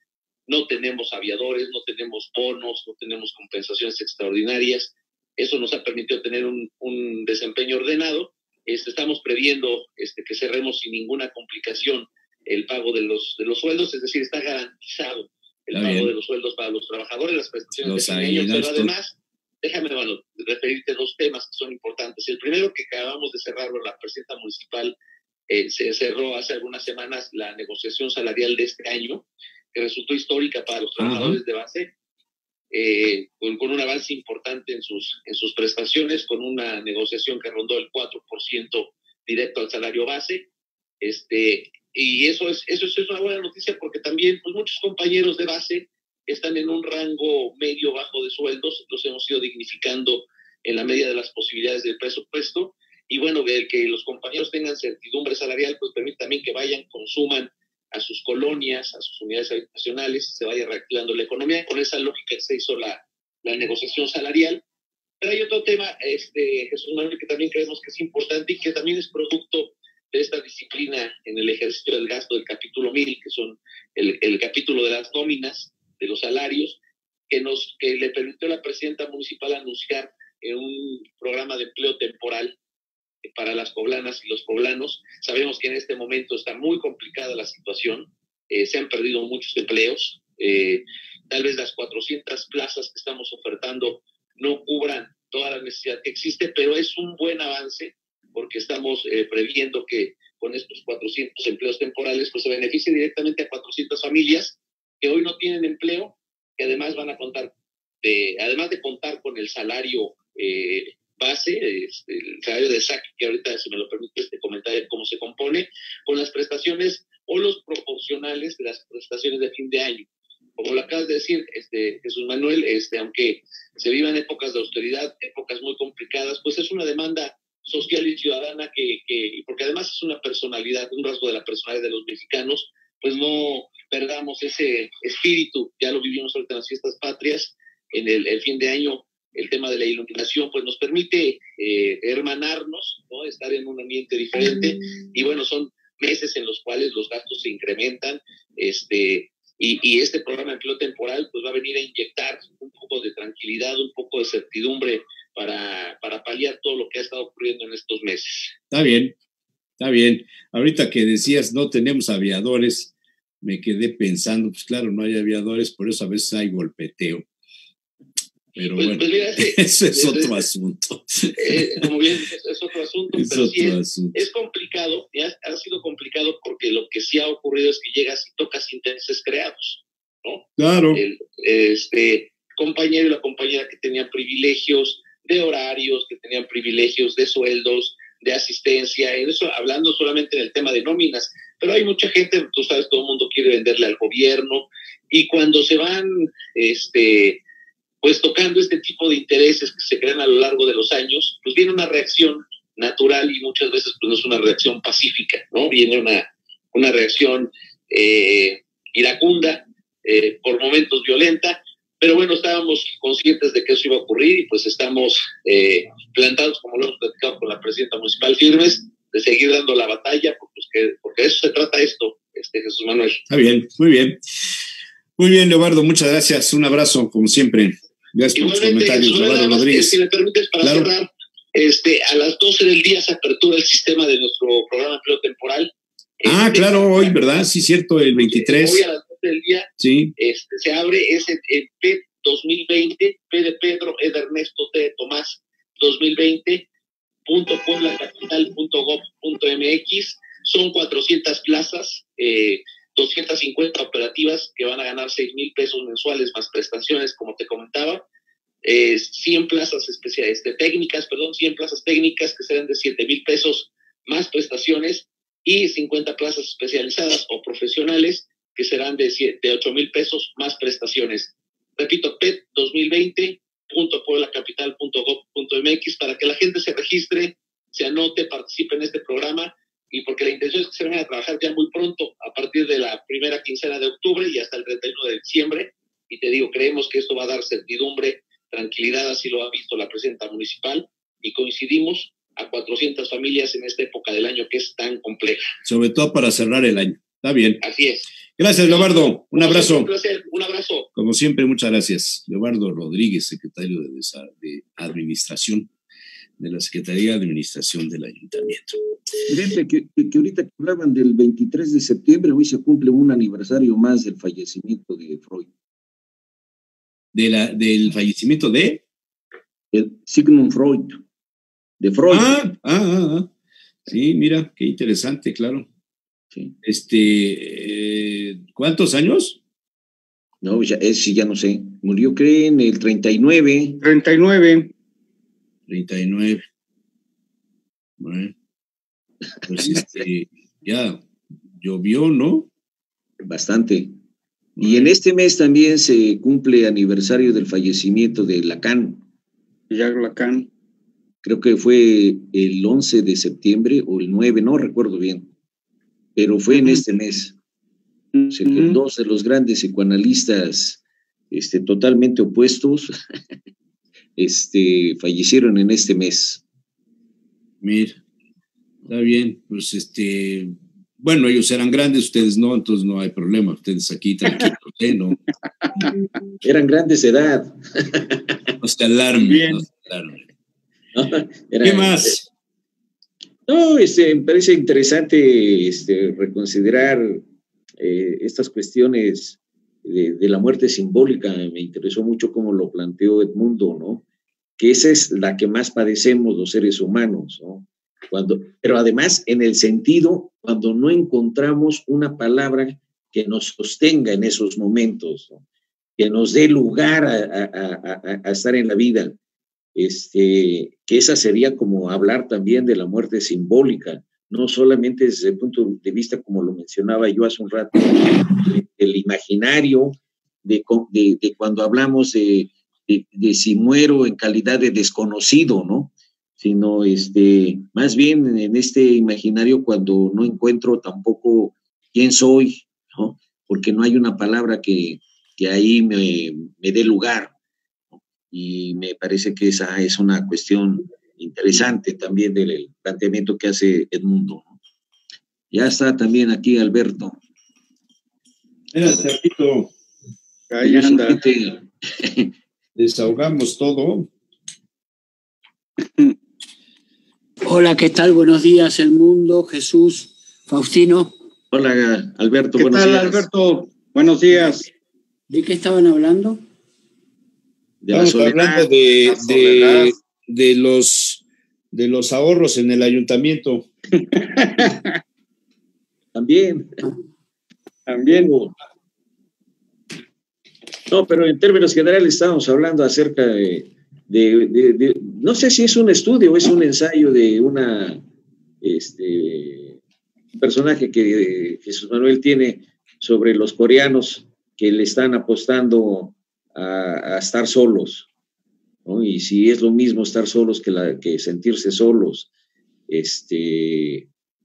No tenemos aviadores, no tenemos bonos, no tenemos compensaciones extraordinarias. Eso nos ha permitido tener un desempeño ordenado. Estamos previendo que cerremos sin ninguna complicación el pago de los sueldos, es decir, está garantizado el pago de los sueldos para los trabajadores, las prestaciones de fin de año, pero además, déjame referirte 2 temas que son importantes. El primero, que acabamos de cerrarlo, la presidenta municipal se cerró hace algunas semanas la negociación salarial de este año, que resultó histórica para los trabajadores de base, con un avance importante en sus prestaciones, con una negociación que rondó el 4% directo al salario base, y eso es una buena noticia, porque también pues, muchos compañeros de base están en un rango medio bajo de sueldos. Los hemos ido dignificando en la medida de las posibilidades del presupuesto, y bueno, el que los compañeros tengan certidumbre salarial pues permite también que vayan, consuman a sus colonias, a sus unidades habitacionales, se vaya reactivando la economía. Con esa lógica se hizo la negociación salarial. Pero hay otro tema, Jesús Manuel, que también creemos que es importante y que también es producto de esta disciplina en el ejercicio del gasto del capítulo 1000, que son el capítulo de las nóminas, de los salarios, que le permitió a la presidenta municipal anunciar un programa de empleo temporal para las poblanas y los poblanos. Sabemos que en este momento está muy complicada la situación, se han perdido muchos empleos, tal vez las 400 plazas que estamos ofertando no cubran toda la necesidad que existe, pero es un buen avance, porque estamos previendo que con estos 400 empleos temporales pues se beneficie directamente a 400 familias que hoy no tienen empleo, que además van a contar, además de contar con el salario base, el salario de SAC, que ahorita, si me lo permite, comentar cómo se compone, con las prestaciones o los proporcionales de las prestaciones de fin de año. Como lo acabas de decir, Jesús Manuel, aunque se vivan épocas de austeridad, épocas muy complicadas, pues es una demanda social y ciudadana porque además es una personalidad, un rasgo de la personalidad de los mexicanos, pues no perdamos ese espíritu. Ya lo vivimos ahorita en las fiestas patrias, en el fin de año. El tema de la iluminación pues nos permite hermanarnos, ¿no? Estar en un ambiente diferente, y bueno, son meses en los cuales los gastos se incrementan, y este programa de empleo temporal pues va a venir a inyectar un poco de tranquilidad, un poco de certidumbre para paliar todo lo que ha estado ocurriendo en estos meses. Está bien, está bien. Ahorita que decías no tenemos aviadores, me quedé pensando, pues claro, no hay aviadores, por eso a veces hay golpeteo. Pero pues, bueno, mira, eso es otro asunto. Como bien, es otro asunto, pero sí es complicado, ha sido complicado, porque lo que sí ha ocurrido es que llegas y tocas intereses creados, ¿no? Claro. El compañero y la compañera que tenían privilegios de horarios, que tenían privilegios de sueldos, de asistencia, en eso hablando solamente en el tema de nóminas, pero hay mucha gente, tú sabes, todo el mundo quiere venderle al gobierno, y cuando se van, pues tocando este tipo de intereses que se crean a lo largo de los años, pues viene una reacción natural, y muchas veces pues no es una reacción pacífica, ¿no? Viene una reacción iracunda, por momentos violenta, pero bueno, estábamos conscientes de que eso iba a ocurrir, y pues estamos plantados, como lo hemos platicado con la presidenta municipal, firmes de seguir dando la batalla, porque de eso se trata esto, Jesús Manuel. Está bien, muy bien. Muy bien, Leobardo, muchas gracias. Un abrazo, como siempre. Gracias por tus comentarios, Leobardo Rodríguez. Si me permites, para cerrar, a las 12 del día se apertura el sistema de nuestro programa de empleo temporal. Claro, hoy, ¿verdad? Sí, cierto, el 23. Hoy a las 12 del día sí. Se abre el PET 2020, P de Pedro, E de Ernesto, T de Tomás, 2020.pueblacapital.gov.mx. son 400 plazas, 250 operativas que van a ganar 6,000 pesos mensuales más prestaciones, como te comentaba. 100 plazas técnicas, 100 plazas técnicas que serán de 7,000 pesos más prestaciones, y 50 plazas especializadas o profesionales que serán de 8,000 pesos más prestaciones. Repito, pet2020.pueblacapital.gov.mx para que la gente se registre, se anote, participe en este programa, y porque la intención es que se vayan a trabajar ya muy pronto, a partir de la primera quincena de octubre y hasta el 31 de diciembre. Y te digo, creemos que esto va a dar certidumbre, tranquilidad, así lo ha visto la presidenta municipal, y coincidimos a 400 familias en esta época del año que es tan compleja. Sobre todo para cerrar el año. Está bien. Así es. Gracias, Leobardo. Un abrazo. Un placer. Un abrazo. Como siempre, muchas gracias. Leobardo Rodríguez, secretario de Administración, de la Secretaría de Administración del Ayuntamiento. Fíjate que ahorita que hablaban del 23 de septiembre, hoy se cumple un aniversario más del fallecimiento de Freud. ¿Del fallecimiento de? El Sigmund Freud. De Freud. Sí, mira, qué interesante, claro. Sí. ¿Cuántos años? No, ya no sé. Murió, creo, en el 39. 39. 39. Bueno, pues ya llovió, ¿no? Bastante. Y en este mes también se cumple aniversario del fallecimiento de Lacan. Jacques Lacan. Creo que fue el 11 de septiembre o el 9, no recuerdo bien, pero fue en este mes. O sea, que dos de los grandes psicoanalistas totalmente opuestos fallecieron en este mes. Mira, está bien, pues bueno, ellos eran grandes, ustedes no, entonces no hay problema, ustedes aquí tranquilos, ¿no? Eran grandes de edad. No se alarmen, no se alarmen. ¿Qué más? No, me parece interesante reconsiderar estas cuestiones de la muerte simbólica. Me interesó mucho cómo lo planteó Edmundo, ¿no? Que esa es la que más padecemos los seres humanos, ¿no? Pero además en el sentido cuando no encontramos una palabra que nos sostenga en esos momentos, ¿no? Que nos dé lugar a estar en la vida. Que esa sería como hablar también de la muerte simbólica, no solamente desde el punto de vista, como lo mencionaba yo hace un rato, del imaginario, de cuando hablamos de si muero en calidad de desconocido, ¿no? Sino más bien en este imaginario cuando no encuentro tampoco quién soy, ¿no? Porque no hay una palabra que ahí me dé lugar. Y me parece que esa es una cuestión interesante también del planteamiento que hace Edmundo. Ya está también aquí Alberto. Alberto. Ahí anda. Desahogamos todo. Hola, ¿qué tal? Buenos días, el mundo, Jesús, Faustino. Hola, Alberto, buenos días. ¿Qué tal, Alberto? Buenos días. ¿De qué estaban hablando? Estamos hablando de los ahorros en el ayuntamiento. También. No, pero en términos generales estamos hablando acerca de no sé si es un estudio o es un ensayo de un personaje que Jesús Manuel tiene sobre los coreanos que le están apostando a estar solos, ¿no? Y si es lo mismo estar solos que sentirse solos,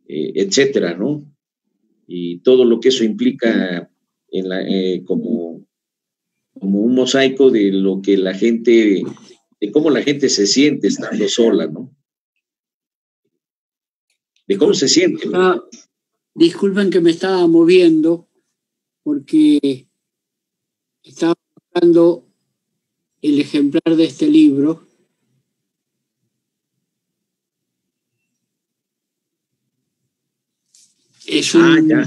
etcétera, ¿no? Y todo lo que eso implica como un mosaico de lo que la gente, de cómo la gente se siente estando sola, ¿no? De cómo se siente. Disculpen que me estaba moviendo porque estaba buscando el ejemplar de este libro. Es de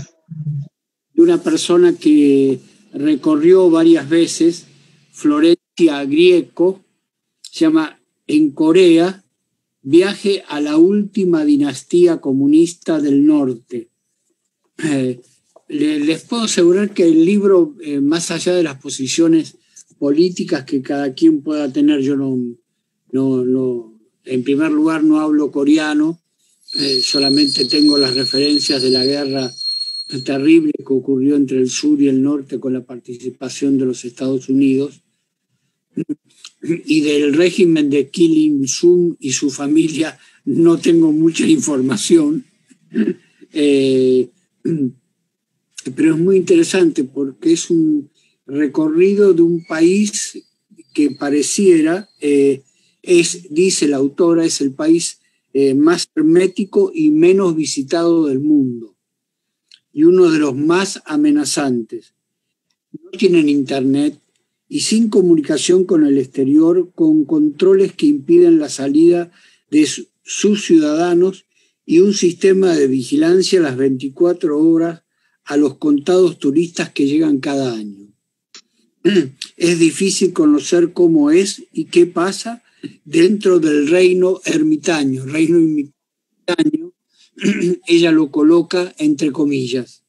una persona que recorrió varias veces Florencia Grieco, se llama En Corea, Viaje a la última dinastía comunista del norte. Les puedo asegurar que el libro, más allá de las posiciones políticas que cada quien pueda tener, yo en primer lugar no hablo coreano, solamente tengo las referencias de la guerra terrible que ocurrió entre el sur y el norte con la participación de los Estados Unidos, y del régimen de Kim Il-sung y su familia no tengo mucha información, pero es muy interesante porque es un recorrido de un país que pareciera, dice la autora, es el país más hermético y menos visitado del mundo y uno de los más amenazantes. No tienen internet y sin comunicación con el exterior, con controles que impiden la salida de sus ciudadanos y un sistema de vigilancia a las 24 horas a los contados turistas que llegan cada año. Es difícil conocer cómo es y qué pasa dentro del reino ermitaño. Ella lo coloca entre comillas.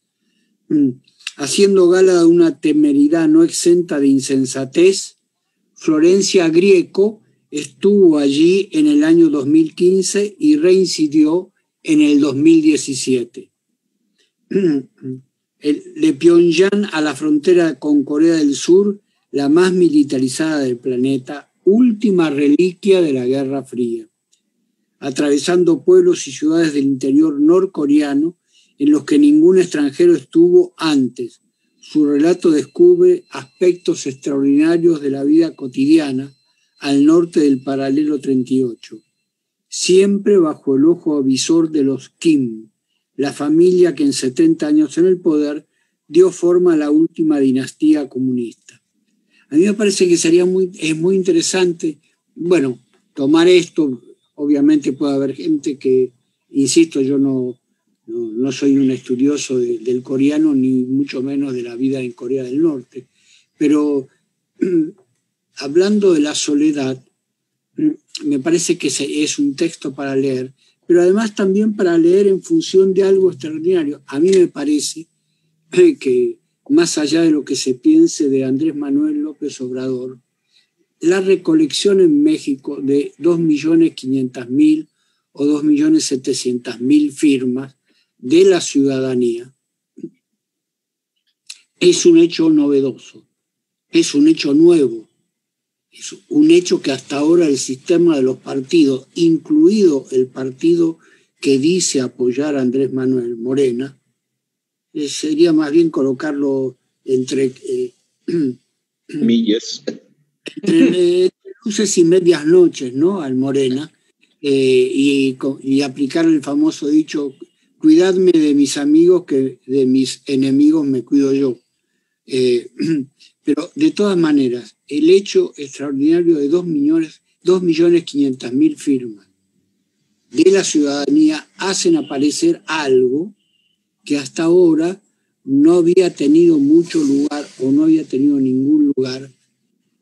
Haciendo gala de una temeridad no exenta de insensatez, Florencia Grieco estuvo allí en el año 2015 y reincidió en el 2017. De Pyongyang a la frontera con Corea del Sur, la más militarizada del planeta, última reliquia de la Guerra Fría, atravesando pueblos y ciudades del interior norcoreano en los que ningún extranjero estuvo antes. Su relato descubre aspectos extraordinarios de la vida cotidiana al norte del paralelo 38, siempre bajo el ojo avisor de los Kim, la familia que en 70 años en el poder dio forma a la última dinastía comunista. A mí me parece que es muy interesante, bueno, tomar esto. Obviamente puede haber gente que, insisto, yo no soy un estudioso del coreano, ni mucho menos de la vida en Corea del Norte, pero hablando de la soledad, me parece que es un texto para leer, pero además también para leer en función de algo extraordinario. A mí me parece que, más allá de lo que se piense de Andrés Manuel López Obrador, la recolección en México de 2.500.000 o 2.700.000 firmas de la ciudadanía es un hecho novedoso, es un hecho nuevo, es un hecho que hasta ahora el sistema de los partidos, incluido el partido que dice apoyar a Andrés Manuel, Morena, sería más bien colocarlo entre millas. Entre luces y medias noches, ¿no? Al Morena, y aplicar el famoso dicho, cuidadme de mis amigos, que de mis enemigos me cuido yo. Pero de todas maneras, el hecho extraordinario de 2.500.000 firmas de la ciudadanía hacen aparecer algo que hasta ahora no había tenido mucho lugar o no había tenido ningún lugar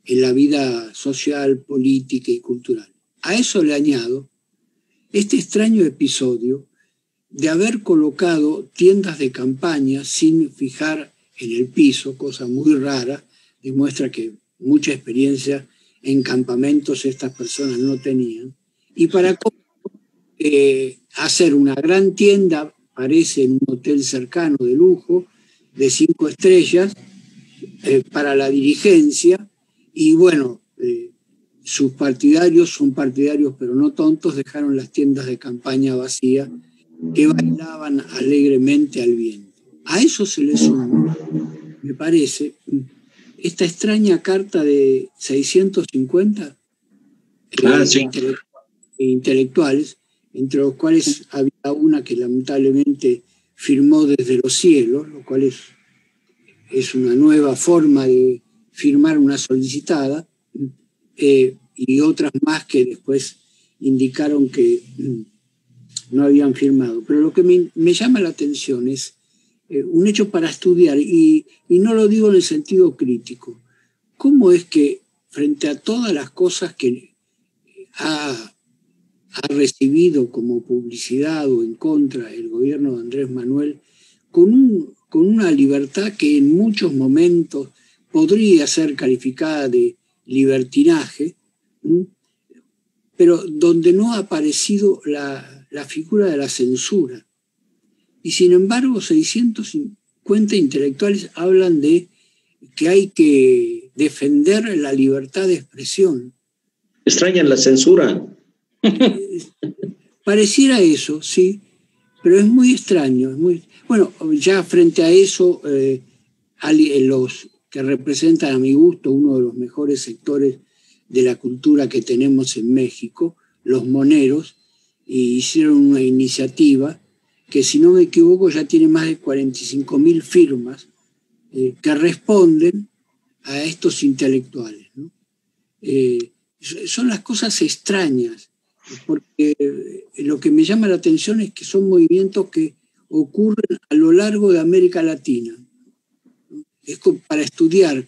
en la vida social, política y cultural. A eso le añado este extraño episodio de haber colocado tiendas de campaña sin fijar en el piso, cosa muy rara, demuestra que mucha experiencia en campamentos estas personas no tenían, y para hacer una gran tienda, parece en un hotel cercano de lujo, de 5 estrellas, para la dirigencia. Y bueno, sus partidarios son partidarios pero no tontos, dejaron las tiendas de campaña vacías que bailaban alegremente al viento. A eso se le suma, me parece, esta extraña carta de 650 intelectuales, entre los cuales había una que lamentablemente firmó desde los cielos, lo cual es una nueva forma de firmar una solicitada, y otras más que después indicaron que no habían firmado. Pero lo que me llama la atención es un hecho para estudiar, y no lo digo en el sentido crítico. ¿Cómo es que frente a todas las cosas que ha ha recibido como publicidad o en contra el gobierno de Andrés Manuel con una libertad que en muchos momentos podría ser calificada de libertinaje, pero donde no ha aparecido la figura de la censura. Y sin embargo, 650 intelectuales hablan de que hay que defender la libertad de expresión. Extrañan la censura. Pareciera eso, sí, pero es muy extraño. Bueno, ya frente a eso, los que representan a mi gusto uno de los mejores sectores de la cultura que tenemos en México, los moneros, hicieron una iniciativa que, si no me equivoco, ya tiene más de 45.000 firmas que responden a estos intelectuales, ¿no? Son las cosas extrañas, porque lo que me llama la atención es que son movimientos que ocurren a lo largo de América Latina. Es para estudiar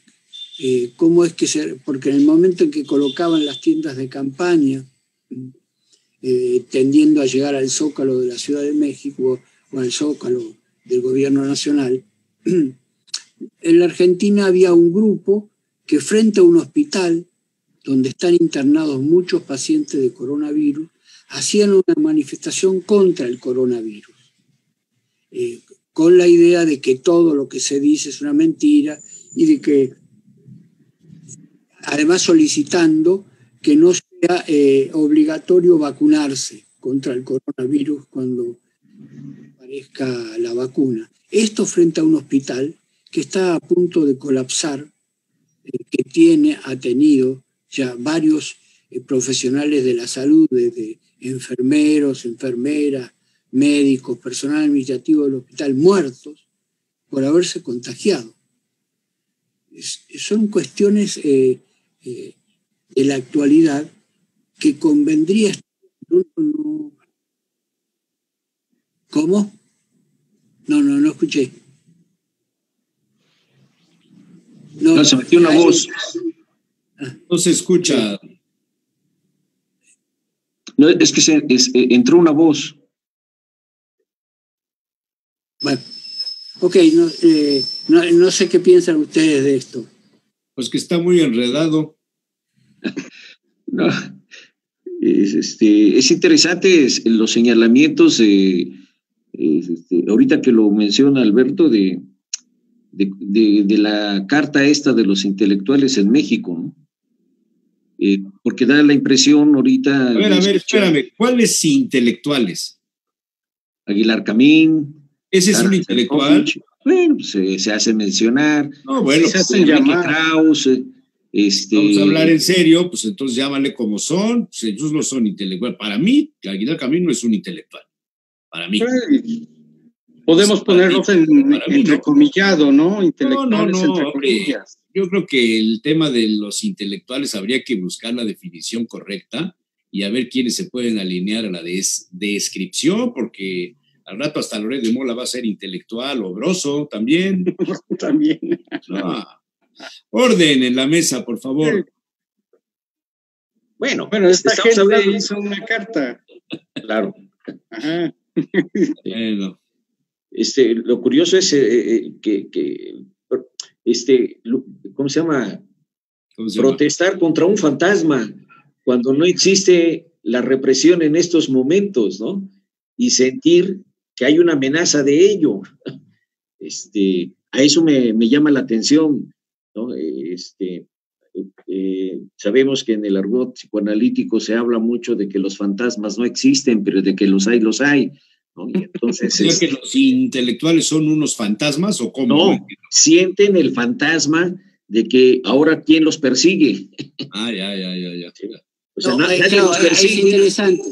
cómo es que porque en el momento en que colocaban las tiendas de campaña, tendiendo a llegar al Zócalo de la Ciudad de México o al Zócalo del Gobierno Nacional, en la Argentina había un grupo que, frente a un hospital donde están internados muchos pacientes de coronavirus, hacían una manifestación contra el coronavirus, con la idea de que todo lo que se dice es una mentira y de que, además, solicitando que no sea obligatorio vacunarse contra el coronavirus cuando aparezca la vacuna. Esto frente a un hospital que está a punto de colapsar, que ha tenido ya varios profesionales de la salud, desde enfermeros, enfermeras, médicos, personal administrativo del hospital, muertos por haberse contagiado. Son cuestiones de la actualidad que convendría... ¿Cómo? No escuché. No, se metió una voz. No se escucha. No, es que entró una voz. Bueno, ok, no sé qué piensan ustedes de esto. Pues que está muy enredado. No, es interesante los señalamientos, ahorita que lo menciona Alberto, de la carta esta de los intelectuales en México, ¿no? Porque da la impresión ahorita... A ver, espérame, ¿cuáles intelectuales? Aguilar Camín. ¿Ese es un intelectual? Bueno, pues, se hace mencionar. No, bueno, se hace llamar. Krauss, Vamos a hablar en serio, pues entonces llámale como son, pues ellos no son intelectuales. Para mí, Aguilar Camín no es un intelectual. Para mí. Podemos ponerlos entrecomillado, ¿no? Intelectuales entre comillas. Yo creo que el tema de los intelectuales habría que buscar la definición correcta y a ver quiénes se pueden alinear a la descripción, porque al rato hasta Loret de Mola va a ser intelectual, o Broso también. También. No. Orden en la mesa, por favor. Bueno, esta gente hizo una carta. Claro. Ajá. Bueno. Lo curioso es ¿cómo se llama? Protestar contra un fantasma cuando no existe la represión en estos momentos, ¿no? Y sentir que hay una amenaza de ello. A eso me llama la atención, ¿no? Sabemos que en el argot psicoanalítico se habla mucho de que los fantasmas no existen, pero de que los hay. ¿No? Y entonces, ¿que los intelectuales son unos fantasmas o cómo? No, sienten el fantasma de que ahora ¿quién los persigue? Ya. O sea, nadie los persigue. Es interesante.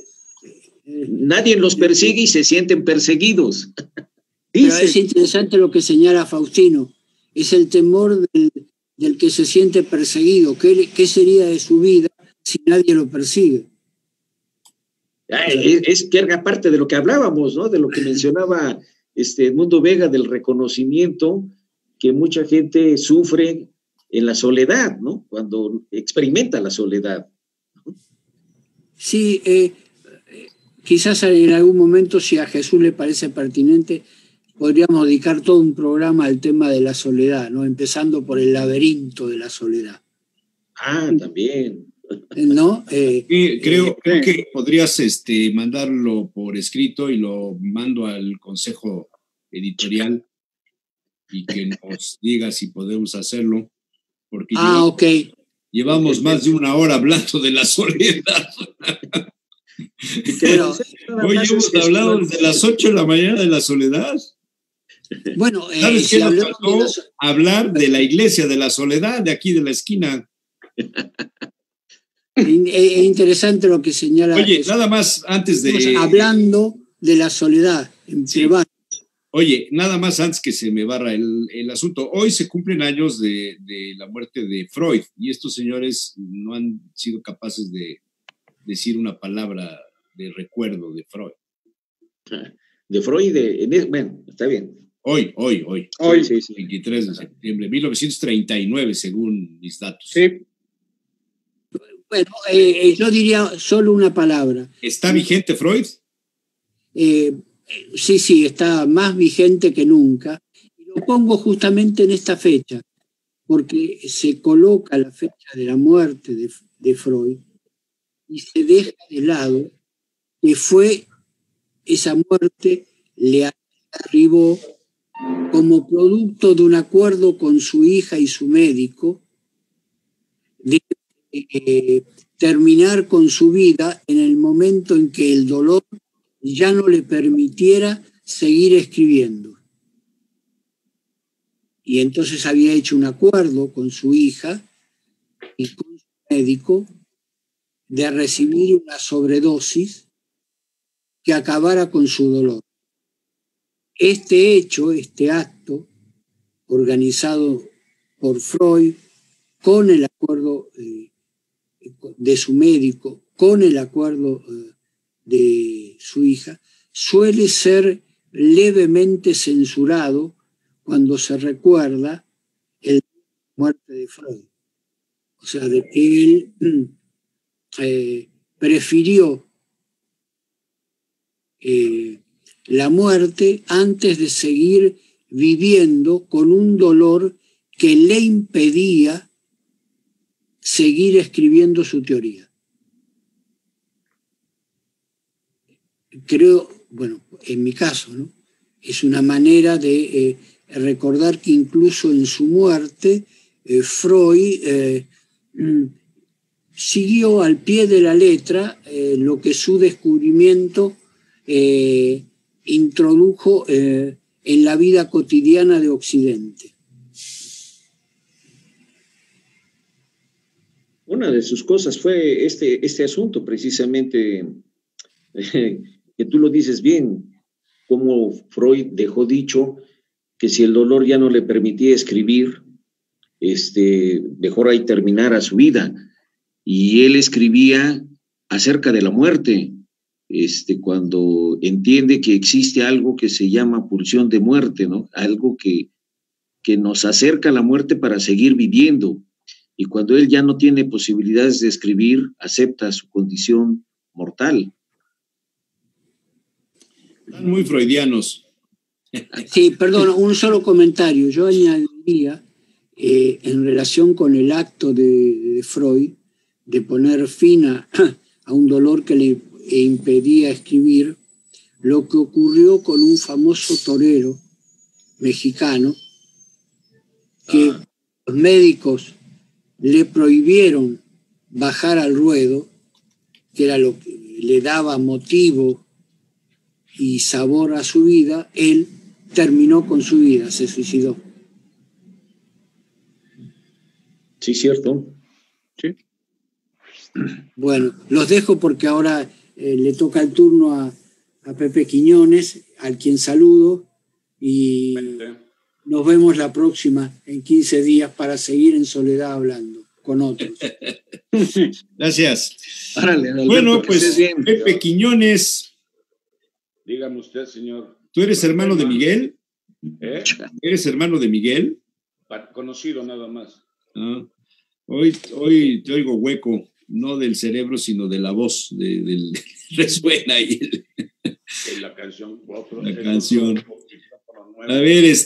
Nadie los persigue y se sienten perseguidos. Pero es interesante lo que señala Faustino. Es el temor del que se siente perseguido. ¿Qué sería de su vida si nadie lo persigue? Es que era parte de lo que hablábamos, ¿no? De lo que mencionaba Edmundo Vega, del reconocimiento que mucha gente sufre en la soledad, ¿no? Cuando experimenta la soledad. Sí, quizás en algún momento, si a Jesús le parece pertinente, podríamos dedicar todo un programa al tema de la soledad, ¿no? Empezando por el laberinto de la soledad. Ah, también. ¿No? Creo que podrías mandarlo por escrito y lo mando al consejo editorial y que nos diga si podemos hacerlo. Porque llevamos más de una hora hablando de la soledad. Hoy hemos hablado desde las 8 de la mañana de la soledad. Bueno, ¿sabes qué nos faltó? Hablar de la iglesia de la soledad, de aquí de la esquina. Es interesante lo que señala. Oye, nada más antes de... Hablando de la soledad en privado. Oye, nada más antes que se me barra el asunto. Hoy se cumplen años de la muerte de Freud y estos señores no han sido capaces de decir una palabra de recuerdo de Freud. De Freud, bueno, está bien. Hoy. Sí. 23 de septiembre, 1939, según mis datos. Sí. Bueno, yo diría solo una palabra. ¿Está vigente Freud? Sí, está más vigente que nunca. Y lo pongo justamente en esta fecha, porque se coloca la fecha de la muerte de Freud y se deja de lado que fue esa muerte le arribó como producto de un acuerdo con su hija y su médico de terminar con su vida en el momento en que el dolor ya no le permitiera seguir escribiendo. Y entonces había hecho un acuerdo con su hija y con su médico de recibir una sobredosis que acabara con su dolor. Este acto, organizado por Freud, con el acuerdo de su médico, con el acuerdo de su hija, suele ser levemente censurado cuando se recuerda la muerte de Freud. O sea, de que él prefirió la muerte antes de seguir viviendo con un dolor que le impedía seguir escribiendo su teoría. Creo, bueno, en mi caso, ¿no? Es una manera de recordar que incluso en su muerte Freud siguió al pie de la letra lo que su descubrimiento introdujo en la vida cotidiana de Occidente. Una de sus cosas fue este asunto, precisamente, que tú lo dices bien, como Freud dejó dicho que si el dolor ya no le permitía escribir, mejor ahí terminara su vida. Y él escribía acerca de la muerte, cuando entiende que existe algo que se llama pulsión de muerte, ¿no? Algo que nos acerca a la muerte para seguir viviendo. Y cuando él ya no tiene posibilidades de escribir, acepta su condición mortal. Muy freudianos. Sí, perdón, un solo comentario. Yo añadiría, en relación con el acto de Freud, de poner fin a un dolor que le impedía escribir, lo que ocurrió con un famoso torero mexicano que los médicos le prohibieron bajar al ruedo, que era lo que le daba motivo y sabor a su vida. Él terminó con su vida, se suicidó. Sí, cierto. Sí. Bueno, los dejo porque ahora le toca el turno a Pepe Quiñones, al quien saludo, y nos vemos la próxima, en 15 días, para seguir en soledad hablando con otros. Gracias. Árale, Alberto, bueno, pues Pepe Quiñones. Dígame usted, señor. ¿Tú eres hermano de Miguel? ¿Eres hermano de Miguel? Conocido nada más. Hoy te oigo hueco. no del cerebro, sino de la voz, resuena ahí la canción. La canción. A ver,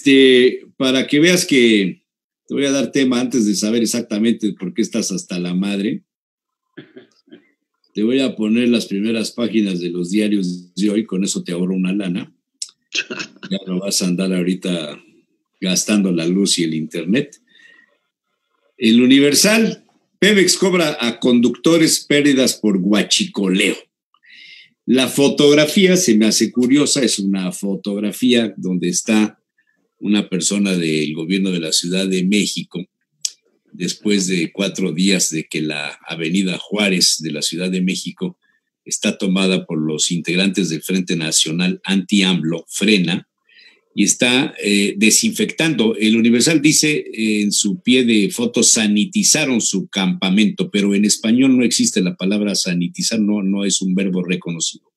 para que veas que te voy a dar tema antes de saber exactamente por qué estás hasta la madre. Te voy a poner las primeras páginas de los diarios de hoy, con eso te ahorro una lana. Ya no vas a andar ahorita gastando la luz y el internet. El Universal, Pemex cobra a conductores pérdidas por huachicoleo. La fotografía se me hace curiosa, es una fotografía donde está una persona del gobierno de la Ciudad de México, después de 4 días de que la avenida Juárez de la Ciudad de México está tomada por los integrantes del Frente Nacional Anti-AMLO, Frena, y está desinfectando. El Universal dice en su pie de foto, sanitizaron su campamento, pero en español no existe la palabra sanitizar, no es un verbo reconocido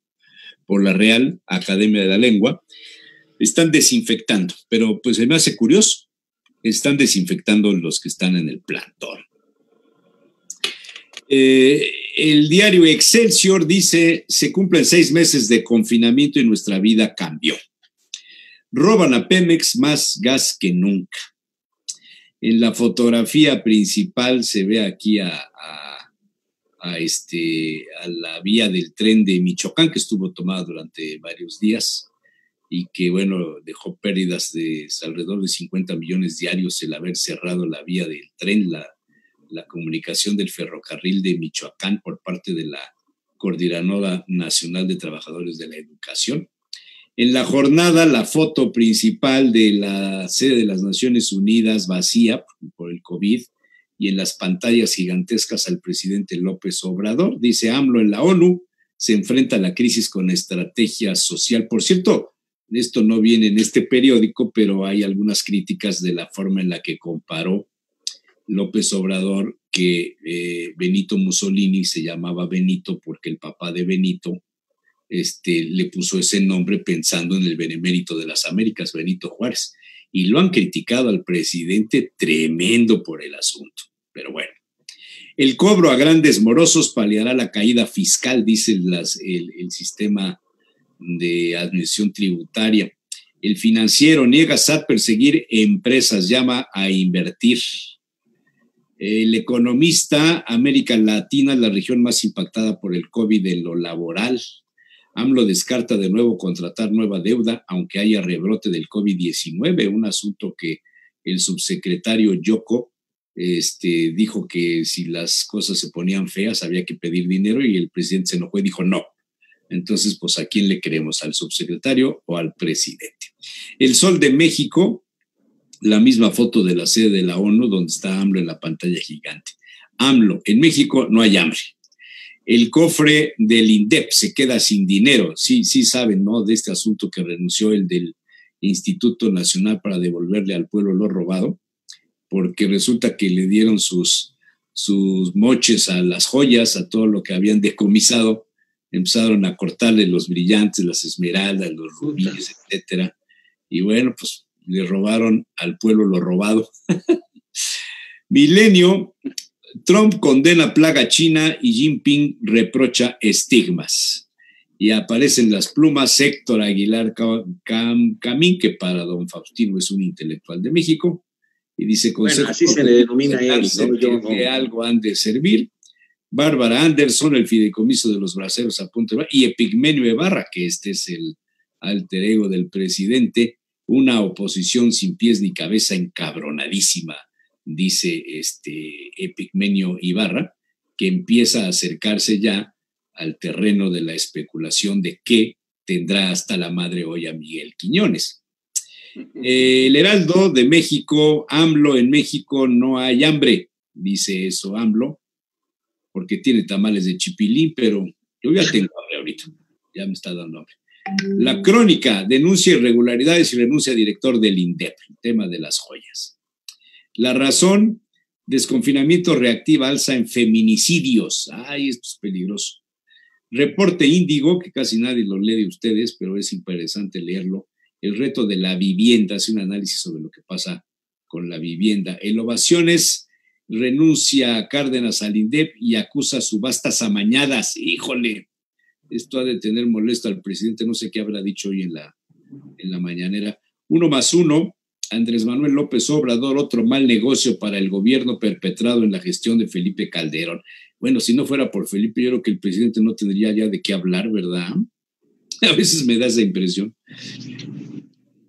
por la Real Academia de la Lengua. Están desinfectando, pero pues se me hace curioso, están desinfectando los que están en el plantón. El diario Excelsior dice, se cumplen 6 meses de confinamiento y nuestra vida cambió. Roban a Pemex más gas que nunca. En la fotografía principal se ve aquí a la vía del tren de Michoacán, que estuvo tomada durante varios días y que, bueno, dejó pérdidas de alrededor de 50 millones diarios el haber cerrado la vía del tren, la comunicación del ferrocarril de Michoacán por parte de la Coordinadora Nacional de Trabajadores de la Educación. En la jornada, la foto principal de la sede de las Naciones Unidas vacía por el COVID y en las pantallas gigantescas al presidente López Obrador. Dice AMLO en la ONU, se enfrenta a la crisis con estrategia social. Por cierto, esto no viene en este periódico, pero hay algunas críticas de la forma en la que comparó López Obrador que Benito Mussolini se llamaba Benito porque el papá de Benito le puso ese nombre pensando en el benemérito de las Américas, Benito Juárez, y lo han criticado al presidente tremendo por el asunto, pero bueno. El cobro a grandes morosos paliará la caída fiscal, dice el sistema de administración tributaria. El Financiero, niega SAT perseguir empresas, llama a invertir. El Economista, América Latina, la región más impactada por el COVID en lo laboral. AMLO descarta de nuevo contratar nueva deuda, aunque haya rebrote del COVID-19, un asunto que el subsecretario Yoko dijo que si las cosas se ponían feas había que pedir dinero y el presidente se enojó y dijo no. Entonces, pues, ¿a quién le creemos? ¿Al subsecretario o al presidente? El Sol de México, la misma foto de la sede de la ONU donde está AMLO en la pantalla gigante. AMLO, en México no hay hambre. El cofre del INDEP se queda sin dinero. Sí saben, ¿no? De este asunto que renunció el del Instituto Nacional para devolverle al pueblo lo robado, porque resulta que le dieron sus moches a las joyas, a todo lo que habían decomisado. Empezaron a cortarle los brillantes, las esmeraldas, los rubíes, etcétera. Y bueno, pues le robaron al pueblo lo robado. Milenio, Trump condena plaga china y Jinping reprocha estigmas. Y aparecen las plumas Héctor Aguilar Camín, que para don Faustino es un intelectual de México, y dice, bueno, así se le denomina a él, ¿no? Que algo han de servir. Bárbara Anderson, el fideicomiso de los braceros a punto de... y Epigmenio Ibarra, que este es el alter ego del presidente, una oposición sin pies ni cabeza, encabronadísima, dice Epigmenio Ibarra, que empieza a acercarse ya al terreno de la especulación de qué tendrá hasta la madre hoy a Miguel Quiñones. El Heraldo de México, AMLO, en México no hay hambre, dice eso AMLO, porque tiene tamales de chipilín, pero yo ya tengo hambre ahorita, ya me está dando hambre. La Crónica, denuncia irregularidades y renuncia a director del INDEP, el tema de las joyas. La Razón, desconfinamiento reactiva alza en feminicidios. Ay, esto es peligroso. Reporte Índigo, que casi nadie lo lee de ustedes, pero es interesante leerlo. El reto de la vivienda, hace un análisis sobre lo que pasa con la vivienda. El Ovaciones renuncia a Cárdenas al INDEP y acusa subastas amañadas. Híjole, esto ha de tener molesto al presidente, no sé qué habrá dicho hoy en la mañanera. 1+1, Andrés Manuel López Obrador, otro mal negocio para el gobierno perpetrado en la gestión de Felipe Calderón. Bueno, si no fuera por Felipe, yo creo que el presidente no tendría ya de qué hablar, ¿verdad? A veces me da esa impresión.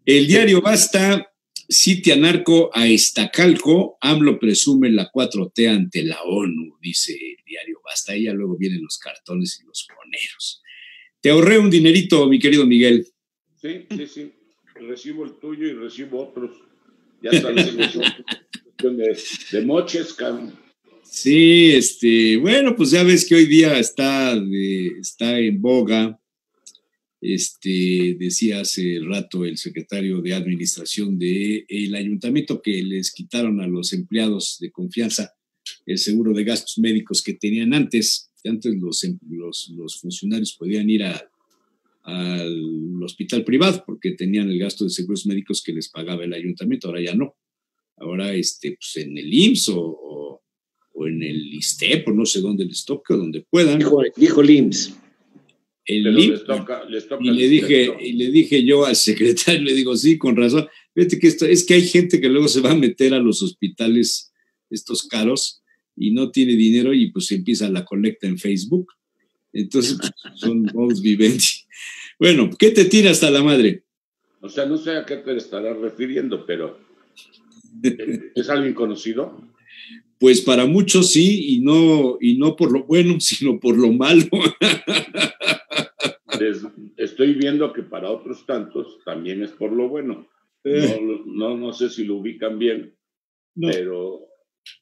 El diario Basta, sitia narco a Iztacalco, AMLO presume la 4T ante la ONU, dice el diario Basta. Ahí ya luego vienen los cartones y los moneros. Te ahorré un dinerito, mi querido Miguel. Sí. Recibo el tuyo y recibo otros. Ya sabes, cuestión de moches, cabrón. Sí, bueno, pues ya ves que hoy día está en boga. Decía hace rato el secretario de Administración del ayuntamiento que les quitaron a los empleados de confianza el seguro de gastos médicos que tenían antes. Antes los funcionarios podían ir al hospital privado porque tenían el gasto de seguros médicos que les pagaba el ayuntamiento, ahora ya no. Ahora, pues en el IMSS o en el ISSSTE, o no sé dónde les toque o donde puedan. Dijo el IMSS. Les toca y le dije yo al secretario, le digo, sí, con razón. Fíjate que es que hay gente que luego se va a meter a los hospitales estos caros y no tiene dinero y pues empieza la colecta en Facebook. Entonces, pues, son modos vivendi. Bueno, ¿qué te tira hasta la madre? O sea, no sé a qué te estarás refiriendo, pero ¿es alguien conocido? Pues para muchos sí, y no por lo bueno, sino por lo malo. Estoy viendo que para otros tantos también es por lo bueno. No sé si lo ubican bien, pero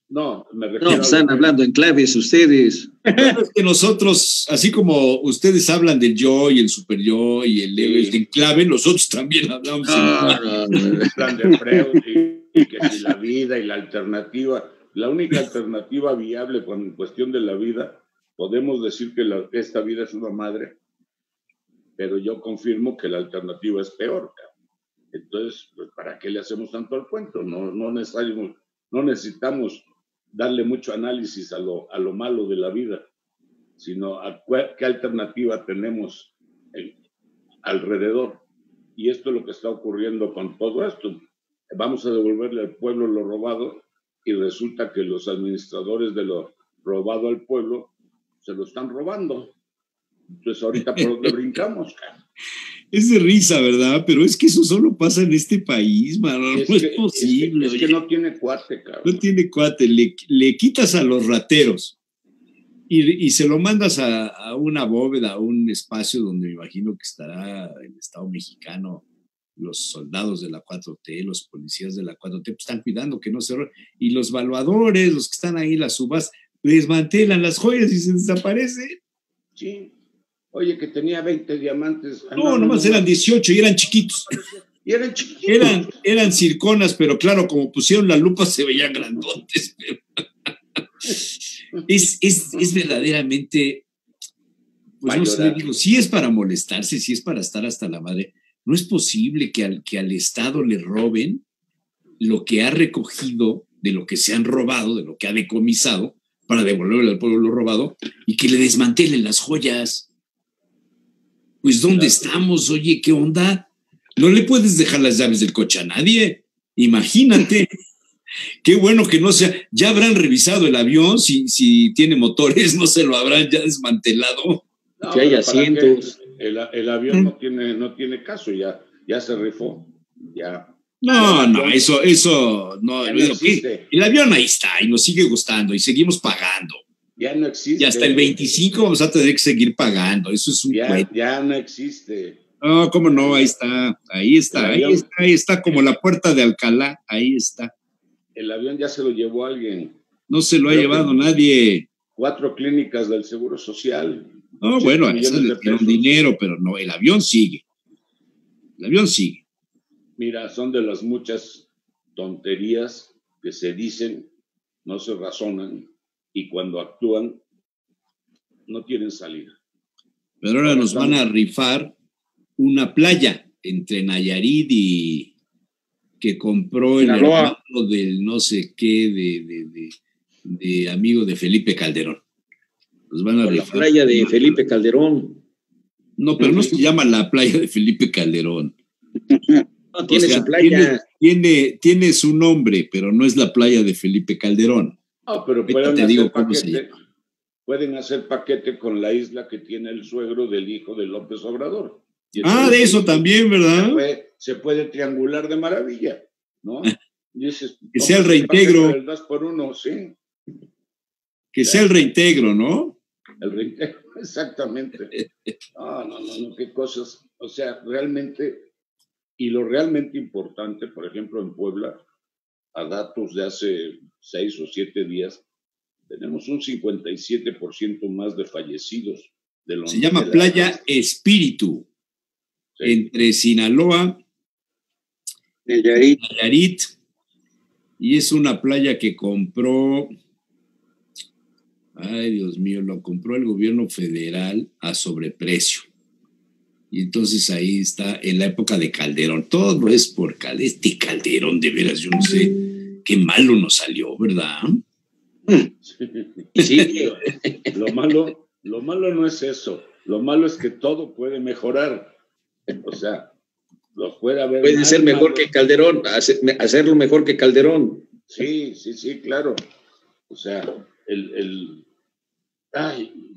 no, me refiero están hablando en claves ustedes. Es que nosotros, así como ustedes hablan del yo y el super yo y el en clave, nosotros también hablamos en plan de Freud y que si la vida y la alternativa, la única alternativa viable con cuestión de la vida, podemos decir que esta vida es una madre, pero yo confirmo que la alternativa es peor. Entonces, pues, ¿para qué le hacemos tanto al cuento? No necesitamos darle mucho análisis a lo malo de la vida, sino a qué alternativa tenemos alrededor. Y esto es lo que está ocurriendo con todo esto. Vamos a devolverle al pueblo lo robado y resulta que los administradores de lo robado al pueblo se lo están robando. Entonces, ahorita, ¿por dónde brincamos, cara? Es de risa, ¿verdad? Pero es que eso solo pasa en este país, mano. No es posible. Es que no tiene cuate, cabrón. No tiene cuate. Le quitas a los rateros y se lo mandas a una bóveda, a un espacio donde me imagino que estará el Estado mexicano, los soldados de la 4T, los policías de la 4T, pues están cuidando que no se roben. Y los valuadores, los que están ahí, las subas, desmantelan las joyas y se desaparecen. Sí. Oye, que tenía 20 diamantes. No, nomás eran 18 y eran chiquitos. Y eran chiquitos. Eran circonas, pero claro, como pusieron la lupa se veían grandotes. Pero... es verdaderamente, pues no sé, digo, sí es para molestarse, sí es para estar hasta la madre. No es posible que al Estado le roben lo que ha recogido de lo que se han robado, de lo que ha decomisado, para devolverle al pueblo lo robado, y que le desmantelen las joyas. Pues, ¿dónde estamos? Oye, ¿qué onda? No le puedes dejar las llaves del coche a nadie. Imagínate. Qué bueno que no sea. Ya habrán revisado el avión, si tiene motores, no se lo habrán ya desmantelado. No, que hay asientos. El avión no tiene caso, ya se rifó. Ya. No, eso no existe. El avión ahí está y nos sigue gustando y seguimos pagando. Ya no existe. Y hasta el 25 vamos a tener que seguir pagando. Eso es un cuento. Ya no existe. No, cómo no, ahí está como la puerta de Alcalá, ahí está. El avión ya se lo llevó alguien. No se lo ha llevado nadie. 4 clínicas del Seguro Social. No, bueno, a esas le dieron dinero, pero no, el avión sigue. El avión sigue. Mira, son de las muchas tonterías que se dicen, no se razonan, y cuando actúan no tienen salida. Pero ahora nos van a rifar una playa entre Nayarit y que compró el hermano del no sé qué de amigo de Felipe Calderón. Los van a La playa de Felipe Calderón. No, pero no se llama la playa de Felipe Calderón. No, tiene su playa. Tiene su nombre, pero no es la playa de Felipe Calderón. Ah, pero pueden hacer paquete con la isla que tiene el suegro del hijo de López Obrador. De eso también, ¿verdad? Se puede triangular de maravilla, ¿no? Dices, que sea el reintegro. El 2 por 1, sí. Que sea el reintegro, ¿no? El reintegro, exactamente. No, qué cosas. O sea, realmente, y lo realmente importante, por ejemplo, en Puebla, a datos de hace 6 o 7 días, tenemos un 57% más de fallecidos. Se llama Playa Espíritu, sí. Entre Sinaloa, Nayarit, y es una playa que compró, ay Dios mío, lo compró el gobierno federal a sobreprecio. Y entonces ahí está, en la época de Calderón, todo es por este Calderón, de veras, yo no sé qué malo nos salió, ¿verdad? Sí, lo malo no es eso, lo malo es que todo puede mejorar, o sea, lo puede haber. Puede ser mejor malo que Calderón, hacerlo mejor que Calderón. Sí, claro, o sea,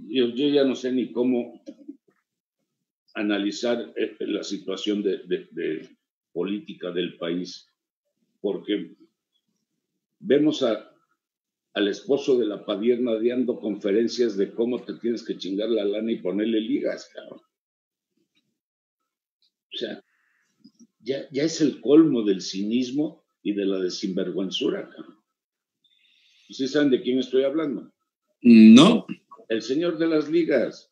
yo ya no sé ni cómo analizar la situación de política del país, porque vemos al esposo de la Padierna dando conferencias de cómo te tienes que chingar la lana y ponerle ligas, cabrón. O sea, ya es el colmo del cinismo y de la desinvergüenzura, cabrón. ¿Sí saben de quién estoy hablando? No. El señor de las ligas.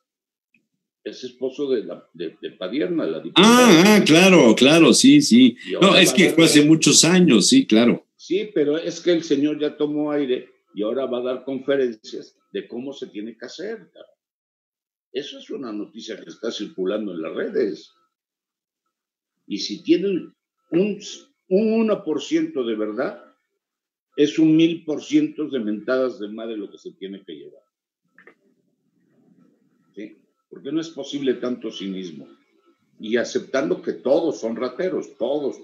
Es esposo de Padierna, la diputada. Claro, sí. No, es que fue hace muchos años, sí, claro. Sí, pero es que el señor ya tomó aire y ahora va a dar conferencias de cómo se tiene que hacer. Cara. Eso es una noticia que está circulando en las redes. Y si tienen un 1% de verdad, es un 1000% de mentadas de madre lo que se tiene que llevar. ¿Sí? Porque no es posible tanto cinismo. Y aceptando que todos son rateros, todos,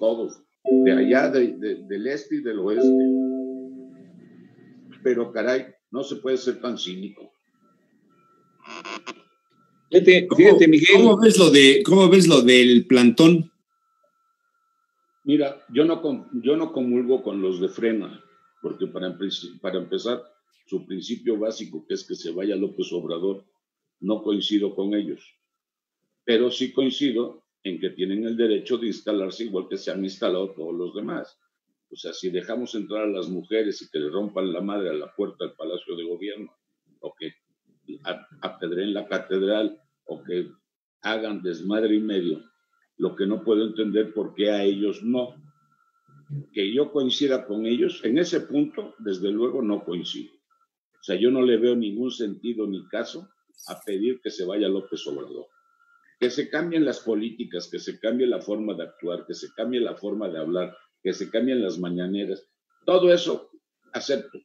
de allá, del este y del oeste. Pero caray, no se puede ser tan cínico. Fíjate, Miguel. ¿Cómo ves lo del plantón? Mira, yo no comulgo con los de Frena, porque para empezar, su principio básico, que es que se vaya López Obrador, no coincido con ellos. Pero sí coincido en que tienen el derecho de instalarse igual que se han instalado todos los demás. O sea, si dejamos entrar a las mujeres y que le rompan la madre a la puerta del Palacio de Gobierno, o que apedreen la catedral, o que hagan desmadre y medio, lo que no puedo entender por qué a ellos no. Que yo coincida con ellos, en ese punto, desde luego, no coincido. O sea, yo no le veo ningún sentido ni caso a pedir que se vaya López Obrador. Que se cambien las políticas, que se cambie la forma de actuar, que se cambie la forma de hablar, que se cambien las mañaneras. Todo eso acepto.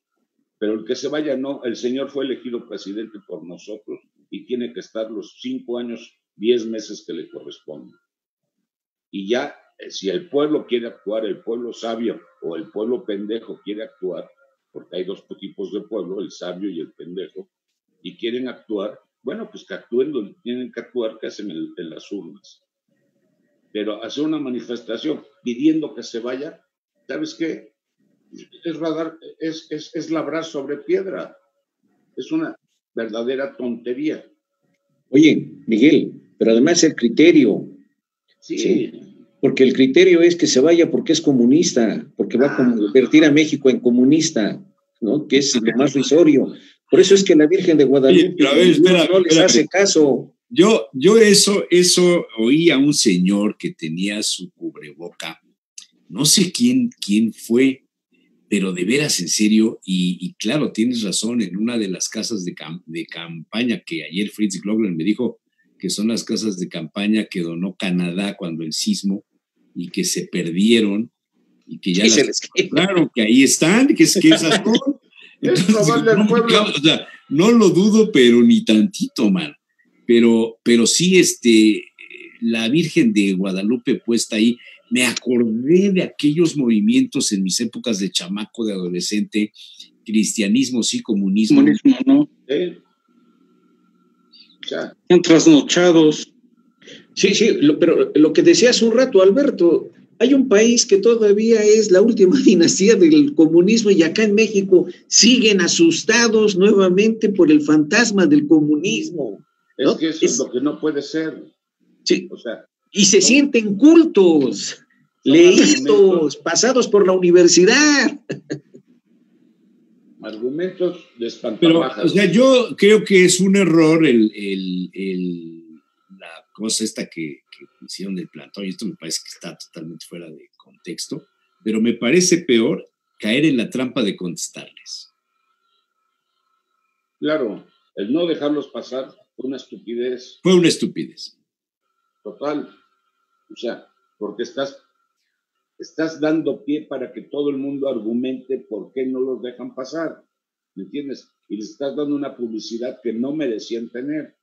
Pero el que se vaya, no. El señor fue elegido presidente por nosotros y tiene que estar los 5 años, 10 meses que le corresponden. Y ya, si el pueblo quiere actuar, el pueblo sabio o el pueblo pendejo quiere actuar, porque hay 2 tipos de pueblo, el sabio y el pendejo, y quieren actuar, bueno, pues que actúen donde tienen que actuar, que hacen en las urnas. Pero hacer una manifestación pidiendo que se vaya, ¿sabes qué? Es labrar sobre piedra. Es una verdadera tontería. Oye, Miguel, pero además el criterio. Sí. Porque el criterio es que se vaya porque es comunista, porque va a convertir a México en comunista, ¿no? Que es lo más risorio. Por eso es que la Virgen de Guadalupe no les hace caso. Yo eso oí a un señor que tenía su cubreboca, no sé quién fue, pero de veras en serio, y claro, tienes razón, en una de las casas de campaña que ayer Fritz Glogler me dijo que son las casas de campaña que donó Canadá cuando el sismo y que se perdieron y que ya claro, que ahí están, que esas son. Es robarle al pueblo. O sea, no lo dudo, pero ni tantito, man. Pero sí, la Virgen de Guadalupe puesta ahí, me acordé de aquellos movimientos en mis épocas de chamaco, de adolescente, cristianismo, sí, comunismo. Comunismo, ¿no? O sea, Están trasnochados. sí, pero lo que decía hace un rato, Alberto, hay un país que todavía es la última dinastía del comunismo y acá en México siguen asustados nuevamente por el fantasma del comunismo, ¿no? Es que eso es lo que no puede ser. Sí, o sea, y se sienten cultos, leídos, pasados por la universidad. Argumentos de Pero, espantapájaros. o sea, yo creo que es un error la cosa esta que hicieron del plantón, y esto me parece que está totalmente fuera de contexto, pero me parece peor caer en la trampa de contestarles. Claro, el no dejarlos pasar fue una estupidez. Fue una estupidez. Total. O sea, porque estás dando pie para que todo el mundo argumente por qué no los dejan pasar. ¿Me entiendes? Y les estás dando una publicidad que no merecían tener.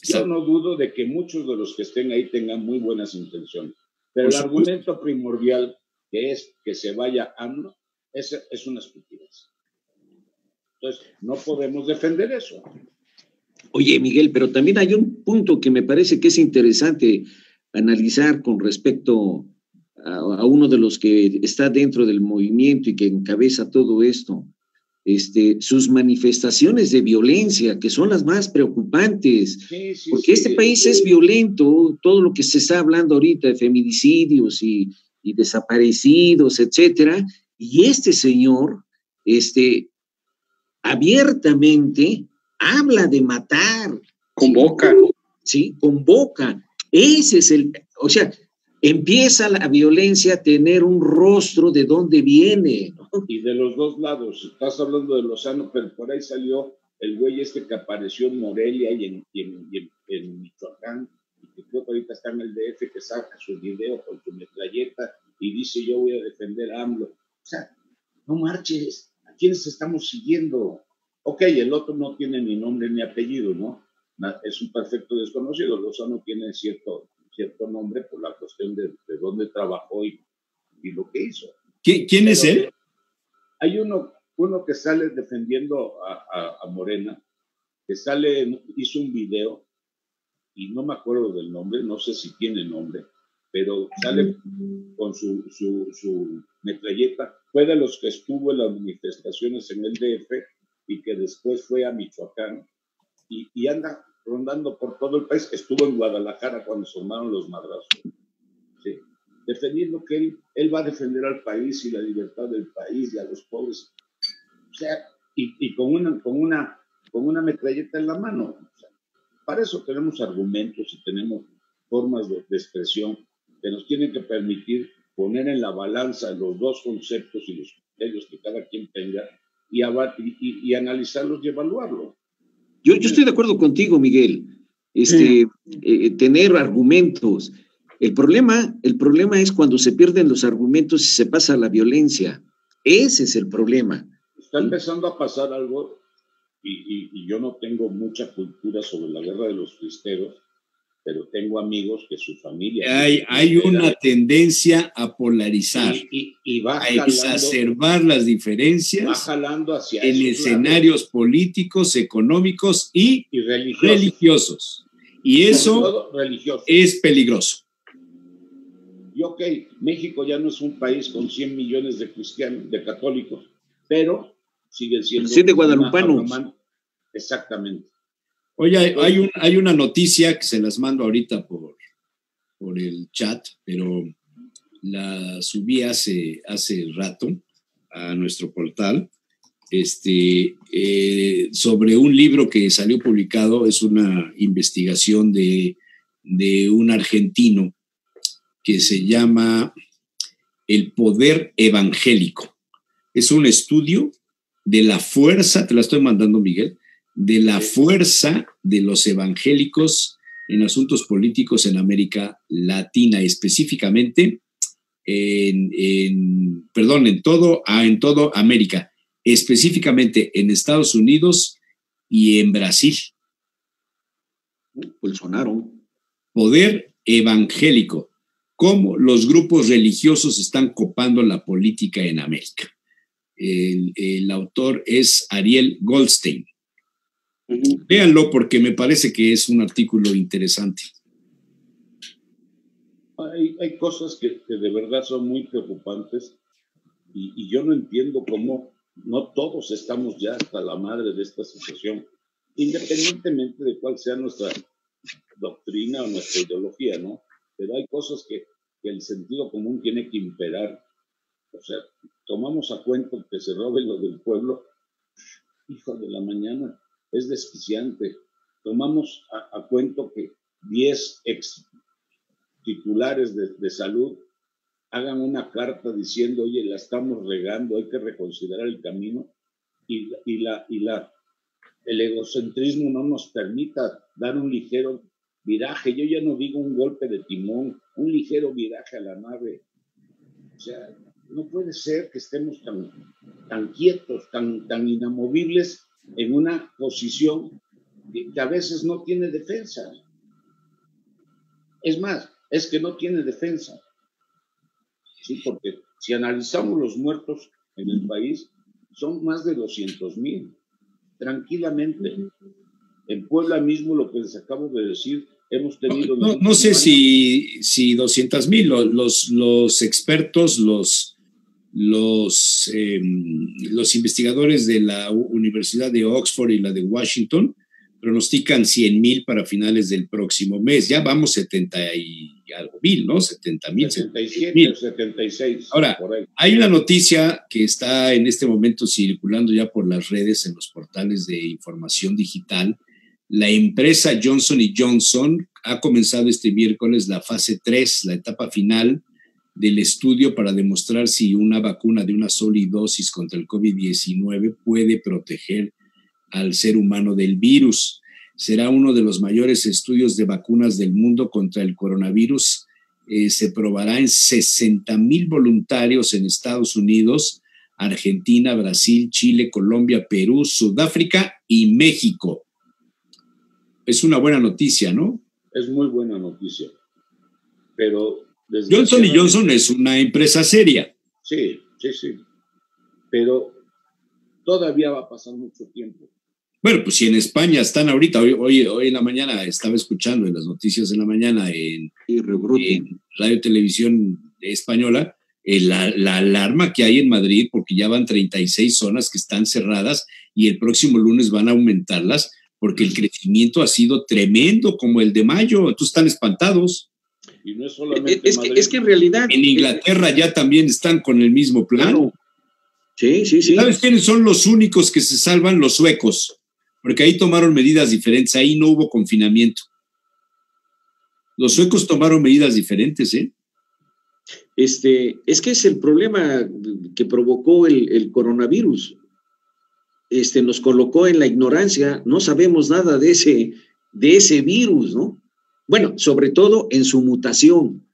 Yo no dudo de que muchos de los que estén ahí tengan muy buenas intenciones. Pero el argumento primordial, que es que se vaya AMLO, es una estupidez. Entonces, no podemos defender eso. Oye, Miguel, pero también hay un punto que me parece que es interesante analizar con respecto a uno de los que está dentro del movimiento y que encabeza todo esto, sus manifestaciones de violencia, que son las más preocupantes, porque este país es violento, todo lo que se está hablando ahorita de feminicidios y desaparecidos, etcétera, y este señor, abiertamente habla de matar. Convoca. Sí, convoca. Ese es o sea, empieza la violencia a tener un rostro de dónde viene, ¿no? Y de los dos lados, estás hablando de Lozano, pero por ahí salió el güey que apareció en Morelia y en Michoacán, y que creo que ahorita está en el DF, que saca su video con su metralleta y dice: yo voy a defender a AMLO. O sea, no marches, ¿a quiénes estamos siguiendo? Ok, el otro no tiene ni nombre ni apellido, ¿no? Es un perfecto desconocido. Lozano tiene cierto nombre por la cuestión de dónde trabajó y lo que hizo. ¿Quién es él? Hay uno que sale defendiendo a Morena, que hizo un video, y no me acuerdo del nombre, no sé si tiene nombre, pero sale con su metralleta. Fue de los que estuvo en las manifestaciones en el DF y que después fue a Michoacán y anda rondando por todo el país. Estuvo en Guadalajara cuando sonaron los madrazos, ¿sí? Defendiendo que él va a defender al país y la libertad del país y a los pobres. O sea, y con una metralleta en la mano. O sea, para eso tenemos argumentos y tenemos formas de expresión que nos tienen que permitir poner en la balanza los dos conceptos y los criterios que cada quien tenga y analizarlos y evaluarlos. Yo estoy de acuerdo contigo, Miguel. Tener argumentos. El problema es cuando se pierden los argumentos y se pasa a la violencia. Ese es el problema. Está empezando a pasar algo, y yo no tengo mucha cultura sobre la guerra de los cristeros, pero tengo amigos que su familia... Hay una tendencia a polarizar, y va a exacerbar las diferencias, va jalando hacia en escenarios políticos, económicos y religiosos. Y eso es peligroso. Y ok, México ya no es un país con 100 millones de cristianos, de católicos, pero sigue siendo... Sí, de guadalupanos. Exactamente. Oye, hay una noticia que se las mando ahorita por el chat, pero la subí hace rato a nuestro portal, sobre un libro que salió publicado. Es una investigación de un argentino que se llama El poder evangélico. Es un estudio de la fuerza, te la estoy mandando, Miguel, de la fuerza de los evangélicos en asuntos políticos en América Latina, específicamente en toda América, específicamente en Estados Unidos y en Brasil. Bolsonaro. Poder evangélico, cómo los grupos religiosos están copando la política en América. El autor es Ariel Goldstein. Léanlo porque me parece que es un artículo interesante. Hay cosas que de verdad son muy preocupantes y yo no entiendo cómo no todos estamos ya hasta la madre de esta situación, independientemente de cuál sea nuestra doctrina o nuestra ideología, ¿no? Pero hay cosas que el sentido común tiene que imperar. O sea, tomamos a cuento que se robe lo del pueblo, hijo de la mañana, es desquiciante. Tomamos a cuento que 10 ex titulares de salud hagan una carta diciendo, oye, la estamos regando, hay que reconsiderar el camino, y el egocentrismo no nos permita dar un ligero viraje. Yo ya no digo un golpe de timón, un ligero viraje a la nave. O sea, no puede ser que estemos tan quietos, tan inamovibles en una posición que a veces no tiene defensa. Es más, es que no tiene defensa. Sí, porque si analizamos los muertos en el país, son más de 200,000, tranquilamente. En Puebla mismo, lo que les acabo de decir, hemos tenido... No sé si 200,000, los expertos, los investigadores de la Universidad de Oxford y la de Washington pronostican 100,000 para finales del próximo mes. Ya vamos 70 y algo mil, ¿no? 70,000. 77 o 76. Ahora, hay una noticia que está en este momento circulando ya por las redes, en los portales de información digital. La empresa Johnson & Johnson ha comenzado este miércoles la fase 3, la etapa final del estudio para demostrar si una vacuna de una sola dosis contra el COVID-19 puede proteger al ser humano del virus. Será uno de los mayores estudios de vacunas del mundo contra el coronavirus. Se probará en 60,000 voluntarios en Estados Unidos, Argentina, Brasil, Chile, Colombia, Perú, Sudáfrica y México. Es una buena noticia, ¿no? Es muy buena noticia. Pero Johnson & Johnson es una empresa seria. Sí. Pero todavía va a pasar mucho tiempo. Bueno, pues si en España están ahorita, hoy en la mañana estaba escuchando en las noticias de la mañana en Radio Televisión Española, la alarma que hay en Madrid, porque ya van 36 zonas que están cerradas y el próximo lunes van a aumentarlas porque el crecimiento ha sido tremendo como el de mayo. Entonces están espantados. Y no es solamente es que en realidad... En Inglaterra ya también están con el mismo plan. Claro. Sí. ¿Sabes quiénes son los únicos que se salvan? Los suecos. Porque ahí tomaron medidas diferentes, ahí no hubo confinamiento. Los suecos tomaron medidas diferentes, ¿eh? Es que es el problema que provocó el coronavirus. Nos colocó en la ignorancia, no sabemos nada de ese virus, ¿no? Bueno, sobre todo en su mutación.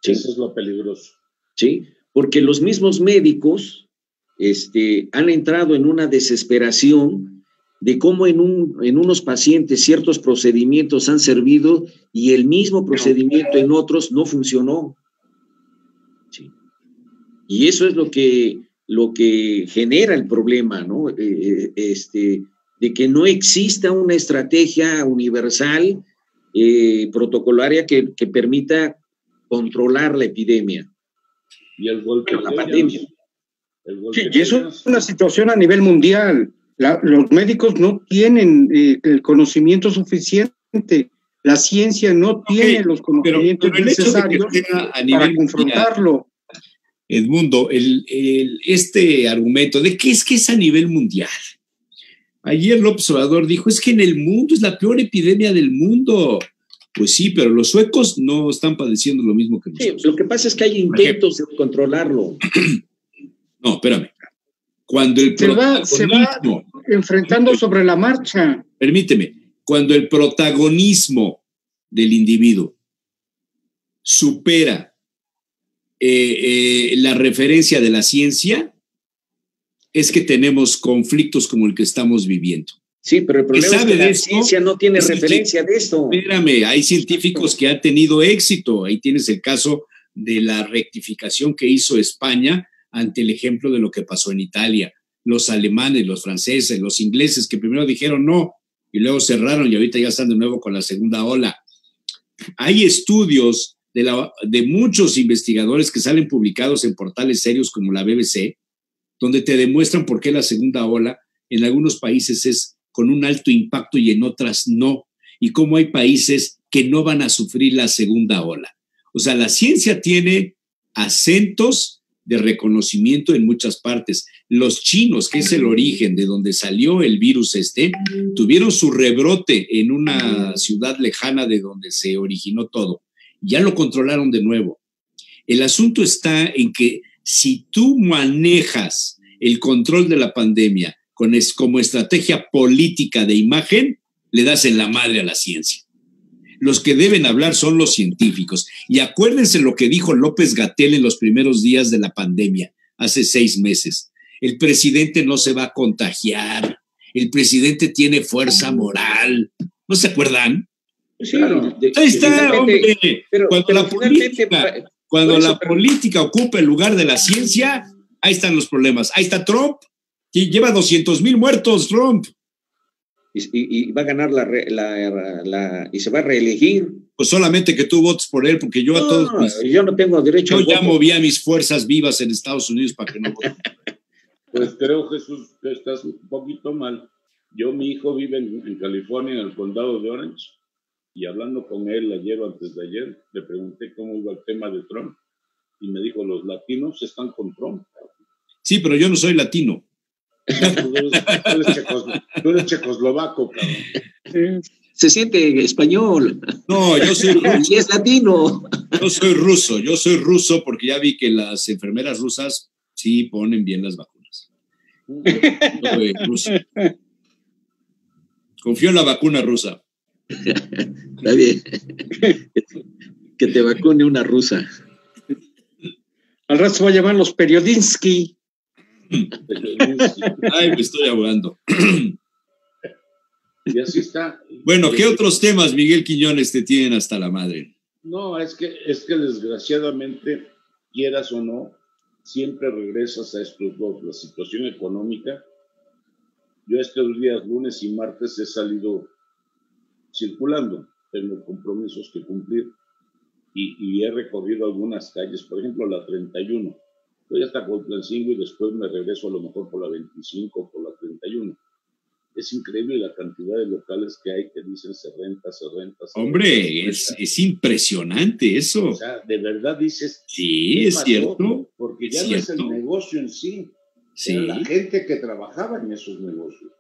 ¿Sí? Eso es lo peligroso. Sí, porque los mismos médicos han entrado en una desesperación de cómo en unos pacientes ciertos procedimientos han servido y el mismo procedimiento en otros no funcionó. Sí. Y eso es lo que genera el problema, ¿no? De que no exista una estrategia universal, protocolaria que permita controlar la epidemia. Y el golpe la pandemia. Sí, y eso es una situación a nivel mundial. Los médicos no tienen el conocimiento suficiente, la ciencia no tiene los conocimientos necesarios para confrontarlo. Edmundo, este argumento de que es a nivel mundial. Ayer López Obrador dijo, es que en el mundo es la peor epidemia del mundo. Pues sí, pero los suecos no están padeciendo lo mismo que nosotros. Sí, lo que pasa es que hay intentos de controlarlo. No, espérame. Cuando el se va enfrentando sobre la marcha. Permíteme, cuando el protagonismo del individuo supera la referencia de la ciencia, es que tenemos conflictos como el que estamos viviendo. Sí, pero el problema es que la ciencia no tiene referencia de esto. Espérame, hay científicos que han tenido éxito. Ahí tienes el caso de la rectificación que hizo España ante el ejemplo de lo que pasó en Italia. Los alemanes, los franceses, los ingleses que primero dijeron no y luego cerraron y ahorita ya están de nuevo con la segunda ola. Hay estudios de muchos investigadores que salen publicados en portales serios como la BBC, donde te demuestran por qué la segunda ola en algunos países es con un alto impacto y en otras no, y cómo hay países que no van a sufrir la segunda ola. O sea, la ciencia tiene acentos de reconocimiento en muchas partes. Los chinos, que es el origen de donde salió el virus tuvieron su rebrote en una ciudad lejana de donde se originó todo. Ya lo controlaron de nuevo. El asunto está en que si tú manejas el control de la pandemia como estrategia política de imagen, le das en la madre a la ciencia. Los que deben hablar son los científicos. Y acuérdense lo que dijo López-Gatell en los primeros días de la pandemia, hace 6 meses. El presidente no se va a contagiar. El presidente tiene fuerza moral. ¿No se acuerdan? Sí, claro. Ahí está, hombre. Cuando la política ocupa el lugar de la ciencia, ahí están los problemas. Ahí está Trump. Y lleva 200,000 muertos, Trump. Y va a ganar y se va a reelegir. Pues solamente que tú votes por él, porque yo a todos... yo no tengo derecho Yo ya moví a mis fuerzas vivas en Estados Unidos para que no voten. Pues creo, Jesús, que estás un poquito mal. Mi hijo vive en California, en el condado de Orange, y hablando con él ayer o antes de ayer, le pregunté cómo iba el tema de Trump, y me dijo, los latinos están con Trump. Sí, pero yo no soy latino. Tú eres checoslovaco, cabrón. Se siente español. No, yo soy ruso. Y es latino. Yo soy ruso porque ya vi que las enfermeras rusas sí ponen bien las vacunas. Yo soy ruso. Confío en la vacuna rusa. Está bien. Que te vacune una rusa. Al rato se va a llamar los Periodinsky. Ay, me estoy ahogando. Y así está. Bueno, ¿qué otros temas, Miguel Quiñones, te tienen hasta la madre? No, es que desgraciadamente, quieras o no, siempre regresas a estos dos, la situación económica. Yo estos días, lunes y martes, he salido circulando, tengo compromisos que cumplir y he recorrido algunas calles, por ejemplo, la 31. Voy hasta Coltlancingo y después me regreso a lo mejor por la 25 o por la 31. Es increíble la cantidad de locales que hay que dicen se renta. Hombre, es impresionante eso. O sea, de verdad dices... Sí, es cierto. Porque ya no es el negocio en sí, sí. Era la gente que trabajaba en esos negocios.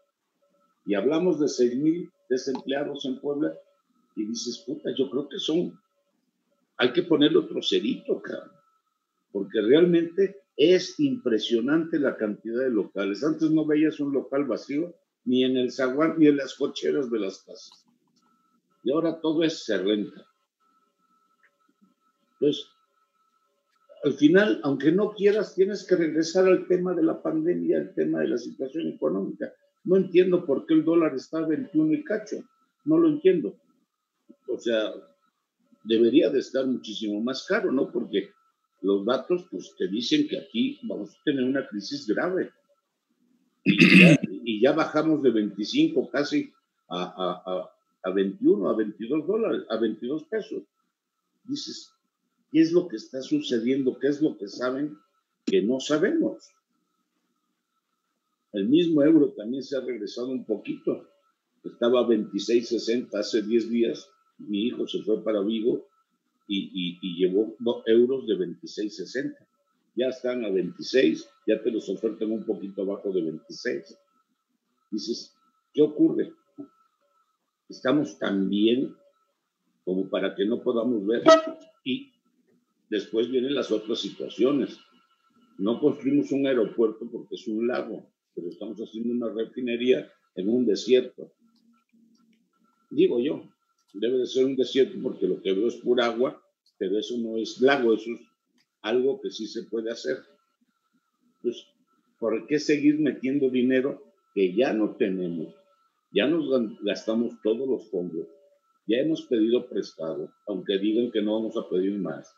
Y hablamos de 6,000 desempleados en Puebla y dices, puta, yo creo que hay que ponerle otro cerito, cabrón. Porque realmente es impresionante la cantidad de locales. Antes no veías un local vacío ni en el zaguán ni en las cocheras de las casas. Y ahora todo se renta. Entonces, al final, aunque no quieras, tienes que regresar al tema de la pandemia, al tema de la situación económica. No entiendo por qué el dólar está a 21 y cacho. No lo entiendo. O sea, debería de estar muchísimo más caro, ¿no? Porque los datos pues te dicen que aquí vamos a tener una crisis grave y ya bajamos de 25 casi a 21, a 22 dólares, a 22 pesos. Dices, ¿qué es lo que está sucediendo? ¿Qué es lo que saben que no sabemos? El mismo euro también se ha regresado un poquito. Estaba a 26.60 hace 10 días. Mi hijo se fue para Vigo y llevó euros de 26.60. Ya están a 26, ya te los ofertan un poquito abajo de 26. Dices, ¿qué ocurre? Estamos tan bien como para que no podamos ver. Y después vienen las otras situaciones. No construimos un aeropuerto porque es un lago, pero estamos haciendo una refinería en un desierto. Digo yo, debe de ser un desierto porque lo que veo es pura agua, pero eso no es lago, eso es algo que sí se puede hacer. Pues ¿Por qué seguir metiendo dinero que ya no tenemos? Ya nos gastamos todos los fondos, ya hemos pedido prestado, aunque digan que no vamos a pedir más.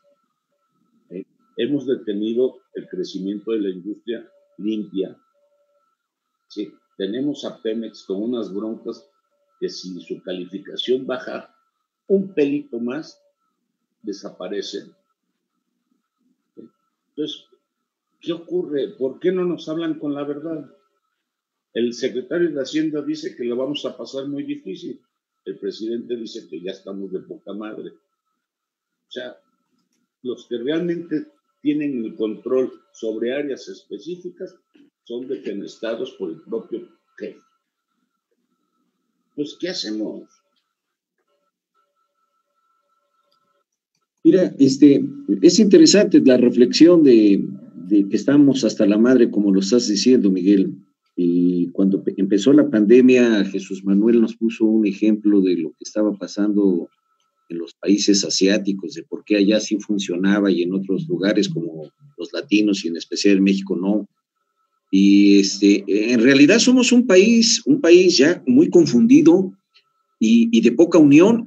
Hemos detenido el crecimiento de la industria limpia. Sí, tenemos a Pemex con unas broncas que si su calificación baja un pelito más, desaparecen. Entonces, ¿qué ocurre? ¿Por qué no nos hablan con la verdad? El secretario de Hacienda dice que lo vamos a pasar muy difícil. El presidente dice que ya estamos de poca madre. O sea, los que realmente tienen el control sobre áreas específicas son defenestrados por el propio jefe. Pues, ¿qué hacemos? Mira, es interesante la reflexión de que estamos hasta la madre, como lo estás diciendo, Miguel. Y cuando empezó la pandemia, Jesús Manuel nos puso un ejemplo de lo que estaba pasando en los países asiáticos, de por qué allá sí funcionaba y en otros lugares como los latinos y en especial en México no. Y en realidad somos un país ya muy confundido y de poca unión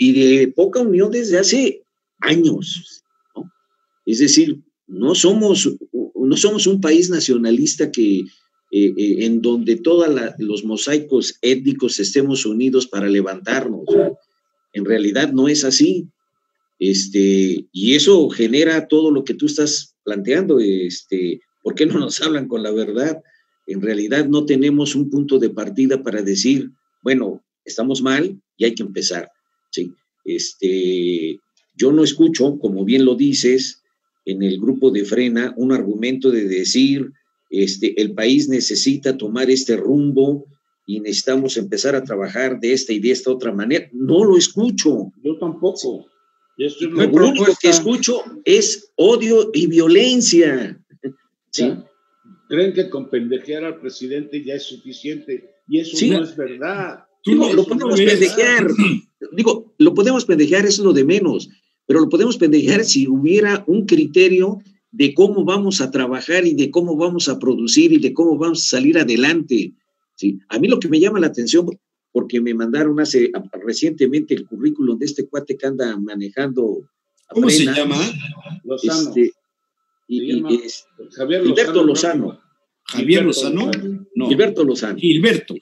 desde hace años, ¿no? Es decir, no somos un país nacionalista que en donde todos los mosaicos étnicos estemos unidos para levantarnos. En realidad no es así. Y eso genera todo lo que tú estás planteando. ¿Por qué no nos hablan con la verdad? En realidad no tenemos un punto de partida para decir, bueno, estamos mal y hay que empezar, ¿sí? Yo no escucho, como bien lo dices, en el grupo de Frena, un argumento de decir, el país necesita tomar este rumbo y necesitamos empezar a trabajar de esta y de esta otra manera. No lo escucho. Yo tampoco. Lo único que escucho es odio y violencia. ¿Sí? Creen que con pendejear al presidente ya es suficiente y eso sí, no es verdad. Lo podemos pendejear. Lo podemos pendejear, eso es lo de menos, pero lo podemos pendejear si hubiera un criterio de cómo vamos a trabajar y de cómo vamos a producir y de cómo vamos a salir adelante. ¿Sí? A mí lo que me llama la atención, porque me mandaron recientemente el currículum de este cuate que anda manejando. ¿Cómo Frena, se llama? Lozano. Gilberto Lozano. ¿Javier Lozano? No. Gilberto Lozano. Gilberto.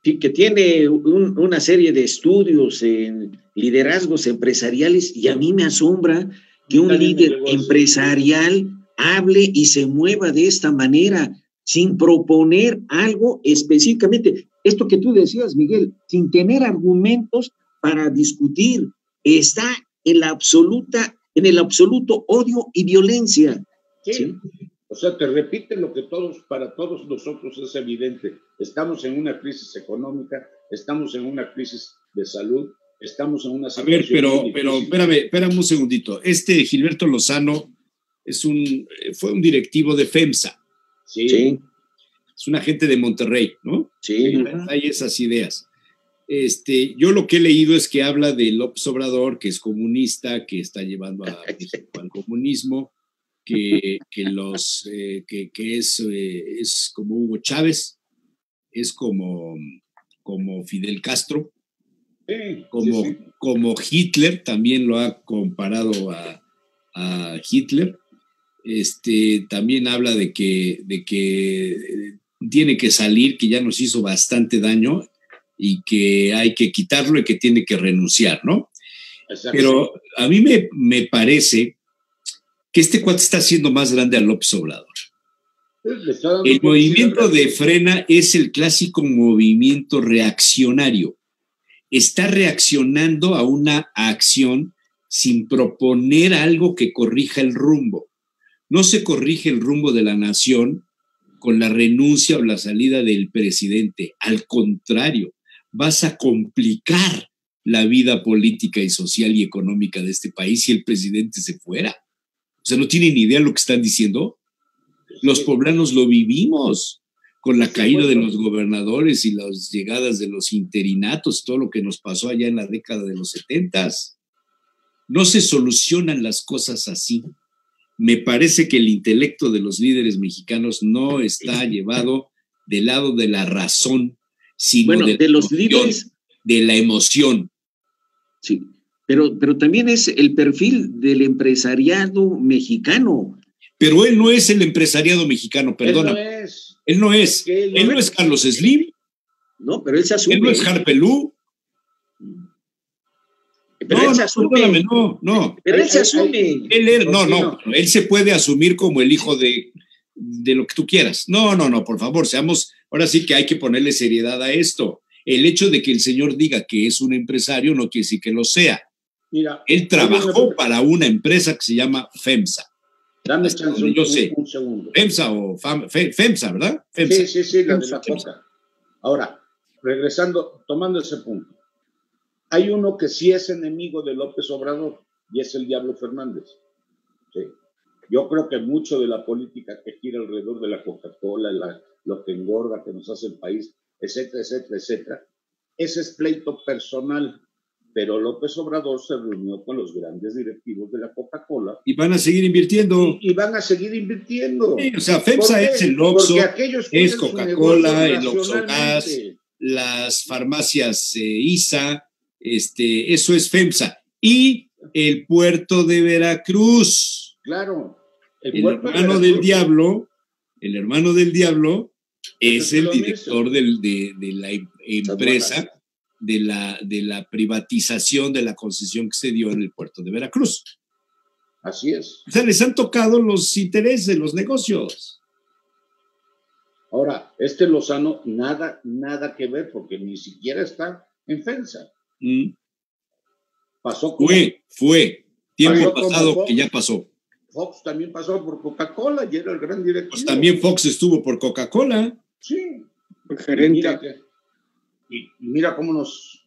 Que tiene una serie de estudios en liderazgos empresariales y a mí me asombra que un líder empresarial hable y se mueva de esta manera sin proponer algo específicamente. Esto que tú decías, Miguel, sin tener argumentos para discutir, está en el absoluto odio y violencia. ¿Sí? O sea, te repite lo que para todos nosotros es evidente. Estamos en una crisis económica, estamos en una crisis de salud, estamos en una situación. A ver, pero espérame un segundito. Gilberto Lozano fue un directivo de FEMSA. Sí. Es un agente de Monterrey, ¿no? Sí. Hay esas ideas. Yo lo que he leído es que habla de López Obrador, que es comunista, que está llevando al comunismo, que es como Hugo Chávez, es como Fidel Castro, como Hitler, también lo ha comparado a Hitler. También habla de que tiene que salir, que ya nos hizo bastante daño y que hay que quitarlo y que tiene que renunciar, ¿no? Exacto. Pero a mí me parece que este cuate está haciendo más grande a López Obrador. El movimiento de Frena es el clásico movimiento reaccionario. Está reaccionando a una acción sin proponer algo que corrija el rumbo. No se corrige el rumbo de la nación con la renuncia o la salida del presidente. Al contrario, vas a complicar la vida política y social y económica de este país si el presidente se fuera. O sea, ¿no tienen idea de lo que están diciendo? Los poblanos lo vivimos con la caída de los gobernadores y las llegadas de los interinatos, todo lo que nos pasó allá en la década de los 70s. No se solucionan las cosas así. me parece que el intelecto de los líderes mexicanos no está llevado del lado de la razón, sino de los líderes, de la emoción. Sí, pero también es el perfil del empresariado mexicano. Pero él no es el empresariado mexicano, perdona. Él no es Carlos Slim. No, pero él se asume. Él no es Harpelú. Pero él se asume. No. Pero él se asume. Él se puede asumir como el hijo de lo que tú quieras. No, por favor, ahora sí que hay que ponerle seriedad a esto. El hecho de que el señor diga que es un empresario no quiere decir que lo sea. Mira, él trabajó para una empresa que se llama FEMSA. Dame chance un segundo. FEMSA o FEMSA, ¿verdad? FEMSA. Sí, la de la coca. Ahora, tomando ese punto, hay uno que sí es enemigo de López Obrador y es el Diablo Fernández. Sí. Yo creo que mucho de la política que gira alrededor de la Coca-Cola, lo que engorda, que nos hace el país, etcétera, ese es pleito personal. Pero López Obrador se reunió con los grandes directivos de la Coca-Cola. Y van a seguir invirtiendo. Y van a seguir invirtiendo. Sí, o sea, FEMSA es el Oxxo, es Coca-Cola, el Oxxogas, las farmacias ISA, eso es FEMSA. Y el puerto de Veracruz. Claro. El hermano del diablo es el director de la empresa. De la privatización de la concesión que se dio en el puerto de Veracruz. Así es. O sea, les han tocado los intereses, los negocios. Ahora, Lozano, nada que ver, porque ni siquiera está en FEMSA. Pasó como... Fue. Tiempo pasado que ya pasó. Fox también pasó por Coca-Cola y era el gran directivo. Pues también Fox estuvo por Coca-Cola. Sí. El gerente. Mira cómo nos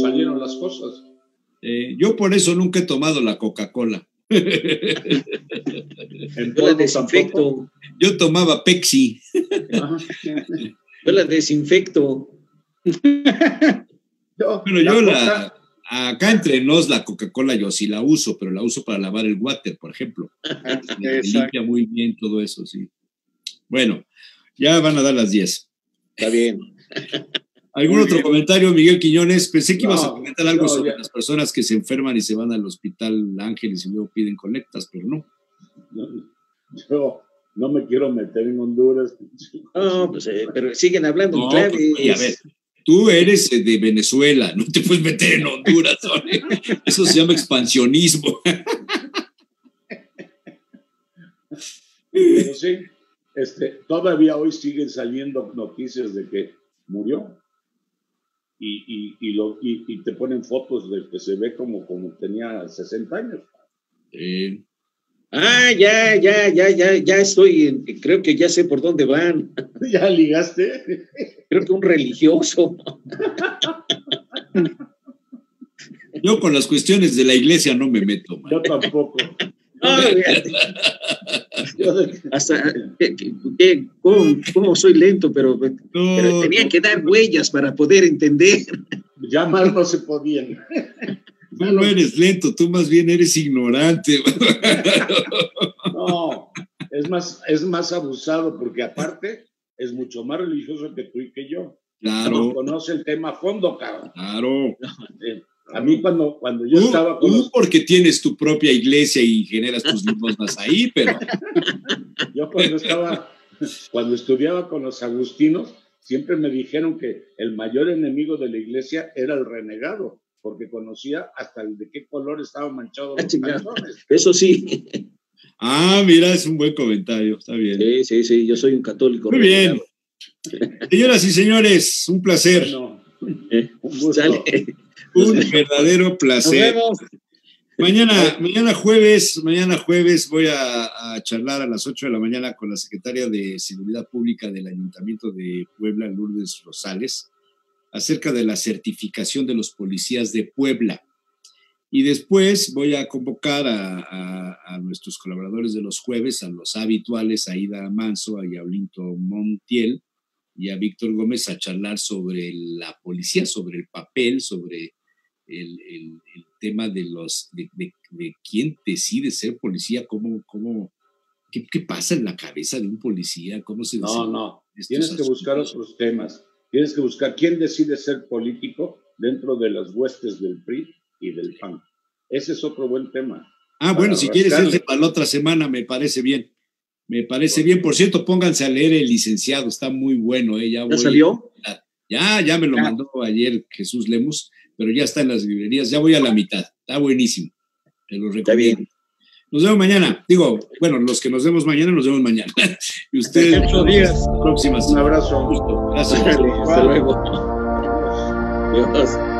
salieron las cosas. Yo por eso nunca he tomado la Coca-Cola. Yo la desinfecto. Yo tomaba Pepsi. Yo la desinfecto. Acá entre nos la Coca-Cola yo sí la uso, pero la uso para lavar el water, por ejemplo. Me limpia muy bien todo eso, sí. Bueno, ya van a dar las 10. Está bien. ¿Algún otro comentario, Miguel Quiñones? Pensé que ibas a comentar algo sobre las personas que se enferman y se van al hospital Ángeles y luego piden colectas, pero no. Yo no me quiero meter en Honduras. No, pues, pero siguen hablando en clave. Pues, a ver, tú eres de Venezuela, no te puedes meter en Honduras. Eso se llama expansionismo. Pero sí, todavía hoy siguen saliendo noticias de que murió. Y te ponen fotos de que se ve como tenía 60 años. Ya estoy, creo que ya sé por dónde van. ¿Ya ligaste? Creo que un religioso. Yo con las cuestiones de la iglesia no me meto, man. Yo tampoco. Hasta cómo soy lento, pero tenía que dar huellas para poder entender. Ya más no se podían. Tú no eres lento, tú más bien eres ignorante. No, es más abusado, porque aparte es mucho más religioso que tú y que yo. Claro. No conoce el tema a fondo, cabrón. Claro. A mí cuando yo estaba con tú porque tienes tu propia iglesia y generas tus limosnas ahí, pero... Yo cuando estudiaba con los agustinos, siempre me dijeron que el mayor enemigo de la iglesia era el renegado, porque conocía hasta el de qué color estaba manchado los calzones. Eso sí. Mira, es un buen comentario, está bien. Sí, yo soy un católico. Muy bien. Señoras y señores, un placer. Bueno, un gusto. Un verdadero placer. Nos vemos. Mañana jueves voy a charlar a las 8 de la mañana con la secretaria de Seguridad Pública del Ayuntamiento de Puebla, Lourdes Rosales, acerca de la certificación de los policías de Puebla. Y después voy a convocar a nuestros colaboradores de los jueves, a los habituales, a Aida Manso y a Olinto Montiel y a Víctor Gómez, a charlar sobre la policía, sobre el papel, sobre el tema de quién decide ser policía, qué pasa en la cabeza de un policía, cómo se decide. No, tienes que buscar otros temas. Tienes que buscar quién decide ser político dentro de las huestes del PRI y del PAN. Ese es otro buen tema. Bueno, si quieres ese para la otra semana, me parece bien. Me parece bien. Por cierto, pónganse a leer El Licenciado, está muy bueno. ¿Ya salió? Ya me lo mandó ayer Jesús Lemus, pero ya está en las librerías, ya voy a la mitad. Está buenísimo. Te lo recomiendo. Está bien. Nos vemos mañana. Los que nos vemos mañana, nos vemos mañana. Y ustedes, días. Próximas. Un abrazo. Gracias. Hasta luego. Adiós.